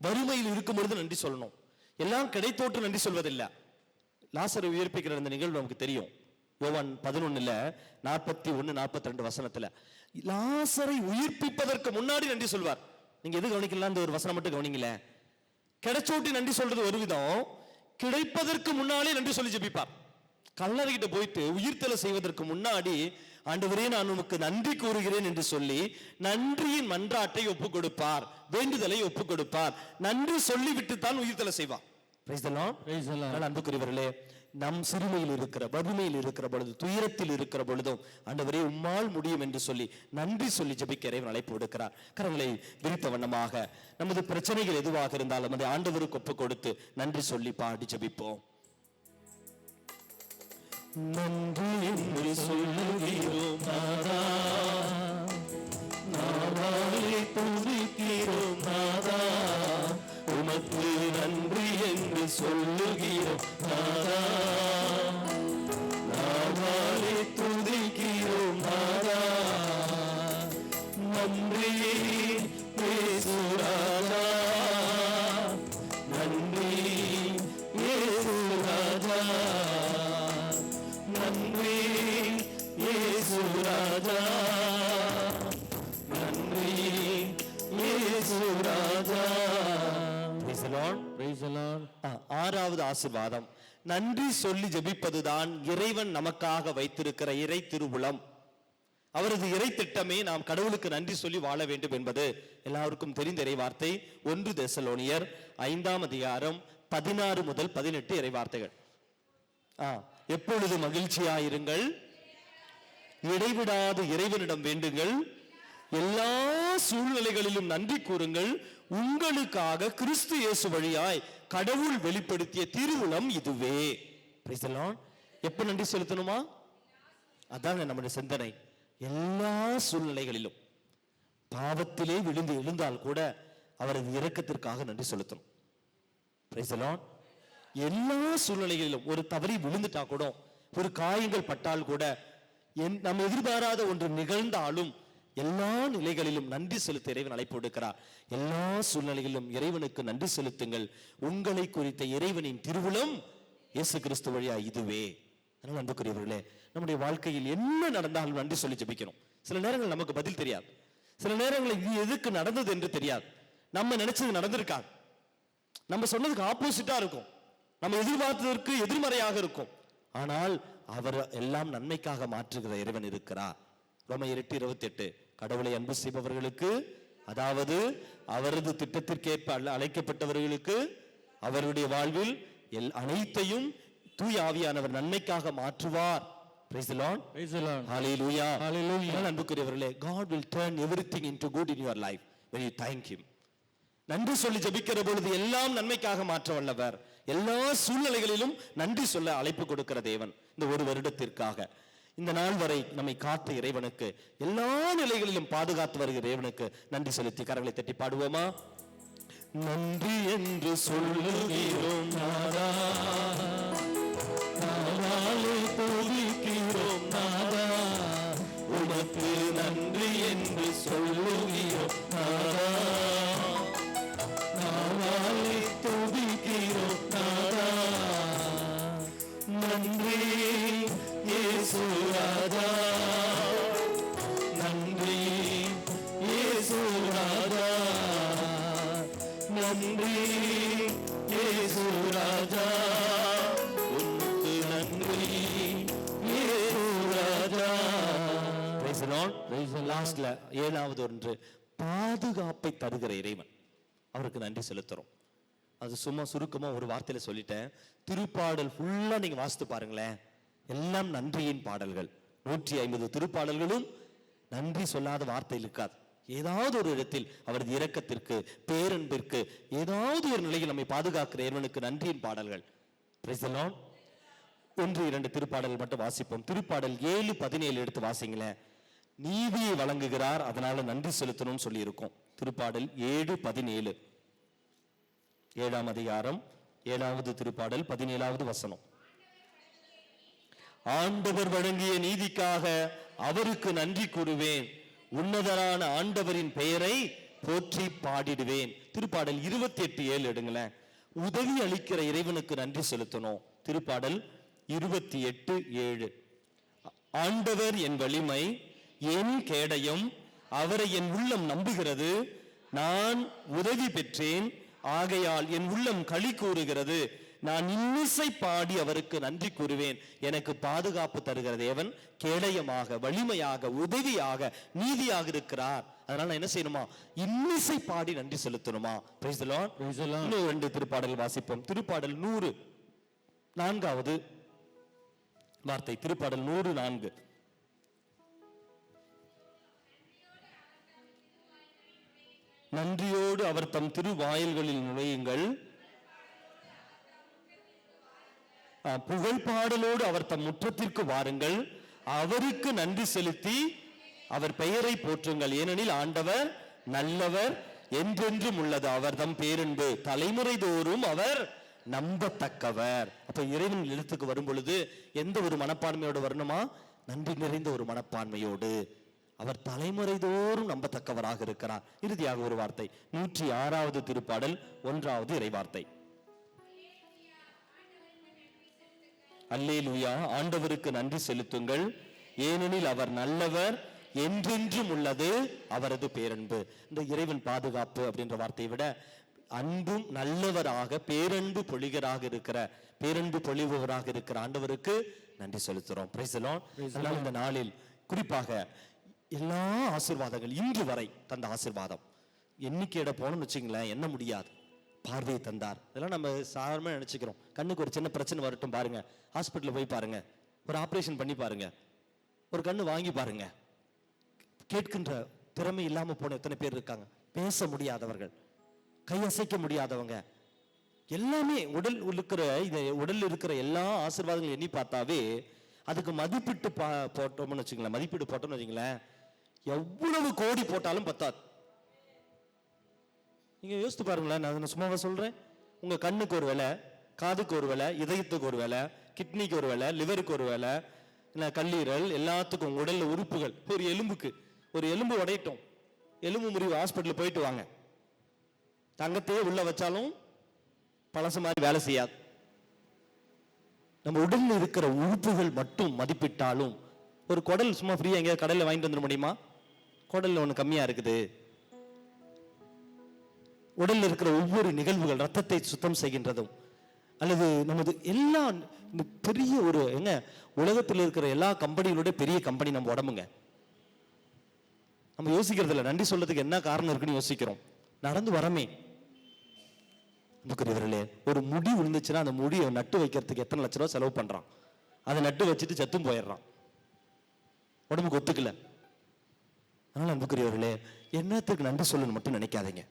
வறுமையில் இருக்கும் பொழுது நன்றி சொல்லணும். எல்லாம் கிடைத்தோற்று நன்றி சொல்வதில்லை. லாசரை உயிர்ப்பிக்கிற அந்த நிகழ்வு நமக்கு தெரியும். யோவான் 11:41-42 வசனத்துல லாசரை உயிர்ப்பிப்பதற்கு முன்னாடி நன்றி சொல்வார். நீங்க எது கவனிக்கலாம்? இந்த ஒரு வசனம் மட்டும் கவனிங்கள. கிடைச்சோட்டி நன்றி சொல்றது ஒரு விதம், கிடைப்பதற்கு முன்னாலே நன்றி சொல்லி ஜெபிப்பார். கல்லறைகிட்ட போயிட்டு உயிர்த்தெழ செய்வதற்கு முன்னாடி, ஆண்டவரே நான் உமக்கு நன்றி கூறுகிறேன் என்று சொல்லி நன்றியின் மன்றாட்டை ஒப்புக் கொடுப்பார், வேண்டுதலை ஒப்புக் கொடுப்பார். நன்றி சொல்லிவிட்டு தான் உயிர்த்தெழ செய்வார். Praise the Lord. Praise the Lord. அன்புக்குரியவர்களே, நம் சிறுமையில் இருக்கிற, வறுமையில் இருக்கிற பொழுது, துயரத்தில் இருக்கிற பொழுதும் ஆண்டவரே உம்மால் முடியும் என்று சொல்லி நன்றி சொல்லி ஜெபிக்க இறைவன் அழைப்பு விடுக்கிறார். கரங்களை விரித்த வண்ணமாக நமது பிரச்சனைகள் எதுவாக இருந்தாலும் அதை ஆண்டவருக்கு ஒப்பு கொடுத்து நன்றி சொல்லி பாடி ஜெபிப்போம். நன்றி என்று சொல்லுகிறோம் நாதா, நாதாரி துதிக்கிறோம் நாதா, உமக்கு நன்றி என்று சொல்லுகிறோம் நாதா, நாதாரி துதிக்கிறோம் நாதா. நன்றி இயேசு ராஜா, நன்றி இயேசு ராஜா, நன்றி இயேசு ராஜா, நன்றி இயேசு ராஜா. Praise the Lord. Praise the Lord. 6வது ஆசீர்வாதம், நன்றி சொல்லி ஜெபிப்பதுதான் இறைவன் நமக்காக வைத்திருக்கிற இறை திருவுளம். அவரது இறை திட்டமே நாம் கடவுளுக்கு நன்றி சொல்லி வாழ வேண்டும் என்பது எல்லாருக்கும் தெரிந்த இறை வார்த்தை. 1 தெசலோனியர் 5ஆம் அதிகாரம் 16-18 இறை வார்த்தைகள். எப்பொழுது மகிழ்ச்சியாயிருங்கள், இடைவிடாது இறைவனிடம் வேண்டுங்கள், எல்லா சூழ்நிலைகளிலும் நன்றி கூறுங்கள், உங்களுக்காக கிறிஸ்து இயேசு வழியாய் கடவுள் வெளிப்படுத்திய திருவுளம் இதுவே. Praise the Lord. எப்ப நன்றி செலுத்தணுமா? அதாங்க நம்முடைய சிந்தனை. எல்லா சூழ்நிலைகளிலும் பாவத்திலே விழுந்து எழுந்தால் கூட அவரது இரக்கத்திற்காக நன்றி செலுத்தணும். Praise the Lord. எல்லா சூழ்நிலைகளிலும் ஒரு தவறி விழுந்துட்டா கூட, ஒரு காயங்கள் பட்டால் கூட, நாம் எதிர்பாராத ஒன்று நிகழ்ந்தாலும் எல்லா நிலைகளிலும் நன்றி செலுத்த இறைவன் அழைப்பு விடுக்கிறார். எல்லா சூழ்நிலைகளிலும் இறைவனுக்கு நன்றி செலுத்துங்கள், உங்களை குறித்த இறைவனின் திருவுளம் இயேசு கிறிஸ்து வழியா இதுவே. அதனால அன்புக்குரியவர்களே, நம்முடைய வாழ்க்கையில் என்ன நடந்தாலும் நன்றி சொல்லி ஜெபிக்கணும். சில நேரங்கள் நமக்கு பதில் தெரியாது, சில நேரங்களில் இது எதுக்கு நடந்தது என்று தெரியாது, நம்ம நினைச்சது நடந்திருக்காது, நம்ம சொன்னதுக்கு ஆப்போசிட்டா இருக்கும், நம்ம எதிர்பார்த்ததற்கு எதிர்மறையாக இருக்கும். ஆனால் அவர் எல்லாம் நன்மைக்காக மாற்றுகிற இறைவன் இருக்கிறார். ரோமர் 8:28 கடவுளை அன்பு செய்பவர்களுக்கு, அதாவது அவரது திட்டத்திற்கேற்ப அழைக்கப்பட்டவர்களுக்கு அவருடைய வாழ்வில் அனைத்தையும் தூய ஆவியானவர் நன்மைக்காக மாற்றுவார். Praise the Lord. Praise the Lord. Hallelujah. Hallelujah. அன்புக்குரியவர்களே, God will turn everything into good in your life when you thank him. நன்றி சொல்லி ஜெபிக்கிற பொழுது எல்லாம் நன்மைக்காக மாற்ற வல்லவர். எல்லா சூழ்நிலைகளிலும் நன்றி சொல்ல அழைப்பு கொடுக்கிற தேவன். இந்த ஒரு வருடத்திற்காக, இந்த நாள் வரை நம்மை காத்த இறைவனுக்கு, எல்லா நிலைகளிலும் பாதுகாத்து வருகிற இறைவனுக்கு நன்றி செலுத்தி கரங்களை தட்டி பாடுவோமா? நன்றி என்று சொல்லுகிறோம் நாதா, நாவாலே துதிக்கிறோம் நாதா, உனக்கு நன்றி என்று சொல்லுகிறோம் நாதா, நாவாலே துதிக்கிறோம் நாதா. நன்றி இயேசு ராஜா, நன்றி இயேசு ராஜா, நன்றி இயேசு ராஜா, உனக்கு நன்றி இயேசு ராஜா. Praise the Lord. லாஸ்ட்ல 7வது ஒன்று, பாதுகாப்பை தருகிற இறைவன், அவருக்கு நன்றி செலுத்துறோம். அது சும்மா சுருக்கமா ஒரு வார்த்தையில சொல்லிட்டேன். திருப்பாடல் ஃபுல்லா நீங்க வாசித்து பாருங்களேன், எல்லாம் நன்றியின் பாடல்கள். 150 திருப்பாடல்களும் நன்றி சொல்லாத வார்த்தை இருக்காது. ஏதாவது ஒரு இடத்தில் அவரது இரக்கத்திற்கு, பேரன்பிற்கு, ஏதாவது ஒரு நிலையில் நம்மை பாதுகாக்கிற இறைவனுக்கு நன்றியின் பாடல்கள். Praise the Lord. 1-2 திருப்பாடல் மட்டும் வாசிப்போம். திருப்பாடல் 7:17 எடுத்து வாசிங்களேன். நீதியை வழங்குகிறார், அதனால நன்றி செலுத்தணும்னு சொல்லி இருக்கும். திருப்பாடல் 7:17, 7ஆம் அதிகாரம் 7வது திருப்பாடல் 17வது வசனம். ஆண்டவர் வழங்கிய நீதிக்காக அவருக்கு நன்றி கூறுவேன், உன்னதரான ஆண்டவரின் பெயரை போற்றி பாடிடுவேன். திருப்பாடல் 28:7 எடுங்களேன். உதவி அளிக்கிற இறைவனுக்கு நன்றி செலுத்தணும். திருப்பாடல் 28:7, ஆண்டவர் என் வலிமை, என் கேடயம், அவரை என் உள்ளம் நம்புகிறது, நான் உதவி பெற்றேன், ஆகையால் என் உள்ளம் களி கூறுகிறது, நான் இன்னிசை பாடி அவருக்கு நன்றி கூறுவேன். எனக்கு பாதுகாப்பு தருகிற தேவன் கேடயமாக, வலிமையாக, உதவியாக, நீதியாக இருக்கிறார். அதனால நான் என்ன செய்யணுமா? இன்னிசை பாடி நன்றி செலுத்தணுமா? Praise the Lord. இன்னும் 2 திருப்பாடல் வாசிப்போம். திருப்பாடல் 100 4வது வார்த்தை. திருப்பாடல் 104, நன்றியோடு அவர் தம் திருவாயில்களில் நுழையுங்கள், புகழ் பாடலோடு அவர் தம் முற்றத்திற்கு வாருங்கள், அவருக்கு நன்றி செலுத்தி அவர் பெயரை போற்றுங்கள், ஏனெனில் ஆண்டவர் நல்லவர், என்றென்றும் உள்ளது அவர் தம் பேரன்பு, தலைமுறை தோறும் அவர் நம்பத்தக்கவர். அப்ப இறைவன் இடத்துக்கு வரும் பொழுது எந்த ஒரு மனப்பான்மையோடு வரணுமா? நன்றி நிறைந்த ஒரு மனப்பான்மையோடு. அவர் தலைமுறை தோறும் நம்பத்தக்கவராக இருக்கிறார். இறுதியாக ஒரு வார்த்தை, 106வது திருப்பாடல் 1வது இறைவார்த்தை. அல்லேலூயா, ஆண்டவருக்கு நன்றி செலுத்துங்கள், ஏனெனில் அவர் நல்லவர், என்றென்றும் உள்ளது அவரது பேரன்பு. இந்த இறைவன் பாதுகாப்பு அப்படின்ற வார்த்தையை விட அன்பும் நல்லவராக, பேரன்பு பொழிகராக இருக்கிற, பேரன்பு பொழிபவராக இருக்கிற ஆண்டவருக்கு நன்றி செலுத்துறோம். Praise the Lord. அதனால இந்த நாளில் குறிப்பாக எல்லா ஆசீர்வாதங்கள் இன்று வரை தந்த ஆசீர்வாதம் எண்ணிக்கையிட போனோம்னு வச்சுங்களேன், எண்ண முடியாது. பார்வையை தந்தார். இதெல்லாம் நம்ம சாதாரணமாக நினைச்சுக்கிறோம். கண்ணுக்கு ஒரு சின்ன பிரச்சனை வரட்டும் பாருங்க, ஹாஸ்பிட்டலில் போய் பாருங்க, ஒரு ஆப்ரேஷன் பண்ணி பாருங்க, ஒரு கண்ணு வாங்கி பாருங்க. கேட்கின்ற திறமை இல்லாம போன எத்தனை பேர் இருக்காங்க, பேச முடியாதவர்கள், கையசைக்க முடியாதவங்க, எல்லாமே உடல் இருக்கிற எல்லா ஆசீர்வாதங்களும் எண்ணி பார்த்தாவே அதுக்கு மதிப்பிட்டு போட்டோம்னு வச்சுங்களேன், மதிப்பீடு போட்டோம்னு வச்சுங்களேன், எவ்வளவு கோடி போட்டாலும் பத்தாது. நீங்க யோசித்து பாருங்களேன். நான் சும்மாவா சொல்றேன்? உங்க கண்ணுக்கு ஒரு வேலை, காதுக்கு ஒரு வேலை, இதயத்துக்கு ஒரு வேலை, கிட்னிக்கு ஒரு வேலை, லிவருக்கு ஒரு வேலை, கல்லீரல், எல்லாத்துக்கும் உடல்ல உறுப்புகள். ஒரு எலும்புக்கு ஒரு எலும்பு உடையட்டும், எலும்பு முறிவு, ஹாஸ்பிட்டல் போயிட்டு வாங்க, தங்கத்தையே உள்ள வச்சாலும் பழசு மாதிரி வேலை செய்யாது. நம்ம உடலில் இருக்கிற உறுப்புகள் மட்டும் மதிப்பிட்டாலும், ஒரு குடல் சும்மா ஃப்ரீயா எங்கேயாவது கடையில் வாங்கிட்டு வந்துட முடியுமா? குடல்ல ஒன்று கம்மியா இருக்குது. உடலில் இருக்கிற ஒவ்வொரு நிகழ்வுகள், ரத்தத்தை சுத்தம் செய்கின்றதும் அல்லது நமது எல்லா பெரிய ஒரு உலகத்தில் இருக்கிற எல்லா கம்பெனிகளோட பெரிய கம்பெனி நம்ம உடம்புங்க. நம்ம யோசிக்கிறது இல்லை, நன்றி சொல்றதுக்கு என்ன காரணம் இருக்குன்னு யோசிக்கிறோம். நடந்து வரமே. அன்புக்குரியவர்களே, ஒரு முடி விழுந்துச்சுன்னா அந்த முடியை நட்டு வைக்கிறதுக்கு எத்தனை லட்ச ரூபா செலவு பண்றான். அதை நட்டு வச்சுட்டு செத்தும் போயிடுறான், உடம்புக்கு ஒத்துக்கல. அதனால அன்புக்குரியவர்களே, என்னத்துக்கு நன்றி சொல்லணும்னு மட்டும் நினைக்காதீங்க.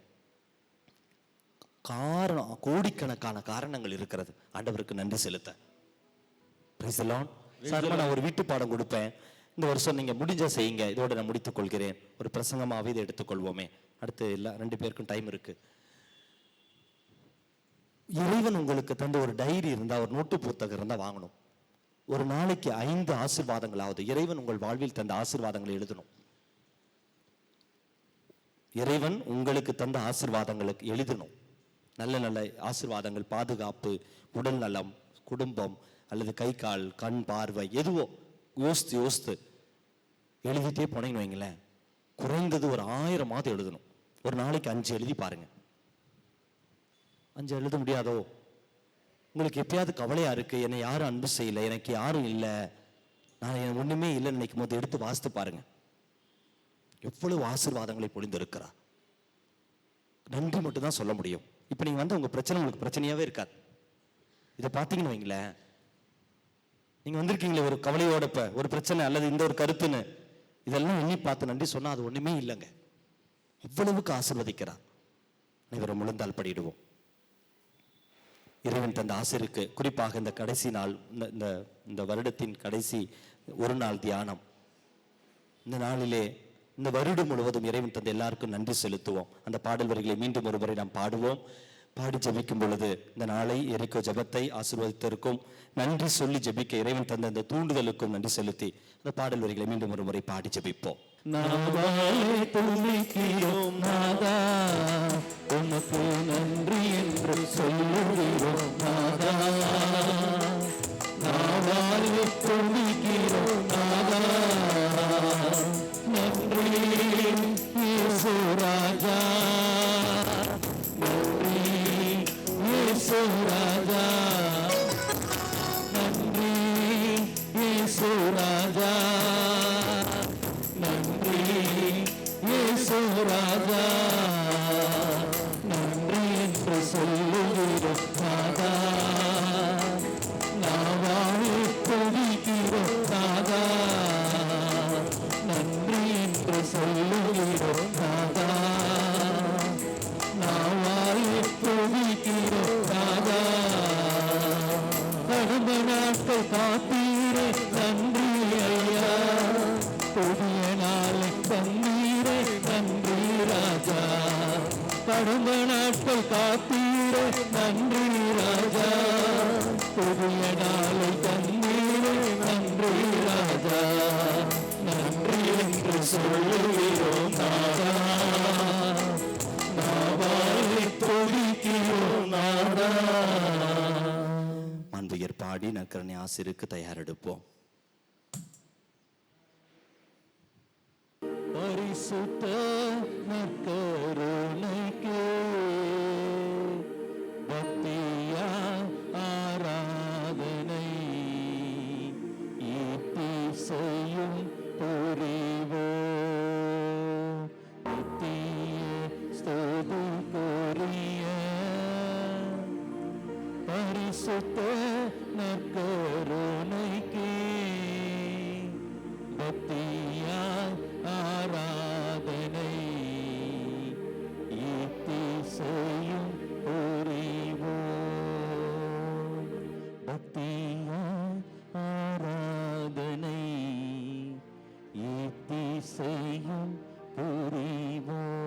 காரணம், கோடிக்கணக்கான காரணங்கள் இருக்கிறது ஆண்டவருக்கு நன்றி செலுத்த. நான் ஒரு வீட்டு பாடம் கொடுப்பேன். இந்த வருஷம் நீங்க முடிஞ்சா செய்யுங்க. இதோட நான் முடித்துக் கொள்கிறேன். ஒரு பிரசங்கமாவே இதை எடுத்துக்கொள்வோமே. அடுத்து எல்லாம் 2 பேருக்கும் டைம் இருக்கு. இறைவன் உங்களுக்கு தந்த ஒரு டைரி இருந்தா, ஒரு நோட்டு புத்தகம் இருந்தா வாங்கணும். ஒரு நாளைக்கு 5 ஆசீர்வாதங்களாவது இறைவன் உங்கள் வாழ்வில் தந்த ஆசீர்வாதங்களை எழுதணும். இறைவன் உங்களுக்கு தந்த ஆசீர்வாதங்களுக்கு எழுதணும். நல்ல நல்ல ஆசீர்வாதங்கள், பாதுகாப்பு, உடல் நலம், குடும்பம் அல்லது கை கால் கண் பார்வை, எதுவோ யோசித்து எழுதிட்டே போனீங்கன்னு வைங்களேன், குறைந்தது ஒரு 1000 எழுதணும். ஒரு நாளைக்கு 5 எழுதி பாருங்க. 5 எழுத முடியாதோ? உங்களுக்கு எப்பயாவது கவலையா இருக்கு, என்னை யாரும் அன்பு செய்யல, எனக்கு யாரும் இல்லை, நான் ஒண்ணுமே இல்லைன்னு நினைக்கும் போது எடுத்து வாசித்து பாருங்க. எவ்வளவு ஆசீர்வாதங்களை பொழிந்திருக்கிறார். நன்றி மட்டும் தான் சொல்ல முடியும். இப்ப நீங்க உங்க பிரச்சனை உங்களுக்கு பிரச்சனையாவே இருக்காது. இதை பார்த்தீங்கன்னு வைங்களேன், நீங்க வந்திருக்கீங்களே ஒரு கவலையோட, ஒரு பிரச்சனை அல்லது இந்த ஒரு கருத்துன்னு, இதெல்லாம் எண்ணி பார்த்து நன்றி சொன்னா அது ஒண்ணுமே இல்லைங்க. அவ்வளவுக்கு ஆசீர்வதிக்கிறார். இவரை முழுந்தால் படிடுவோம். இறைவன் தந்த ஆசிரியருக்கு குறிப்பாக இந்த கடைசி நாள், இந்த வருடத்தின் கடைசி ஒரு நாள் தியானம். இந்த நாளிலே இந்த வருடம் முழுவதும் இறைவன் தந்த எல்லாருக்கும் நன்றி செலுத்துவோம். அந்த பாடல் வரிகளை மீண்டும் ஒரு முறை நாம் பாடுவோம். பாடி ஜபிக்கும் பொழுது இந்த நாளை எரிக்கோ ஜபத்தை ஆசீர்வதித்திருக்கும் நன்றி சொல்லி ஜபிக்க இறைவன் தந்த இந்த தூண்டுதலுக்கும் நன்றி செலுத்தி அந்த பாடல் வரிகளை மீண்டும் ஒரு முறை பாடி ஜபிப்போம். உனக்கு நன்றி என்று சொல்லுகிறோம் நாதா, நாவாலே துதிக்கிறோம் நாதா. நன்றி இயேசு ராஜா, நன்றி இயேசு ராஜா, நன்றி இயேசு ராஜா, நன்றி இயேசு ராஜா. நன்றி என்று சொல்லுகிறோம் நாதா, நாவாலே துதிக்கிறோம் நாதா. நன்றி என்று சொல்லுகிறோம் நாதா, நாவாலே துதிக்கிறோம் நாதா. கடந்த நாட்கள் காத்தீரே நன்றி ஐயா, புதிய நாளை தந்தீரே நன்றி ராஜா. கடந்த நாட்கள் காத்தீரே நன்றி ராஜா, புதிய நாளை தந்தீரே நன்றி ராஜா. நன்றி என்று சொல்லுகிறோம் நாதா, நாவாலே துதிக்கிறோம் நாதா. மாண்புயர் பாடி நற்கருணை ஆசிரியருக்கு தயாரெடுப்போம். பரிசுத்த நற்கருணைக்கு பக்தியா ஆராதனை இசையும் புரிவோ, நித்திய ஸ்துதிக்குரிய பரிசுத்த நற்கருணைக்கு பக்தியாய் ஆராதனை இசையும் புரிவோம். பக்தியாய் ஆராதனை இசையும் புரிவோம்.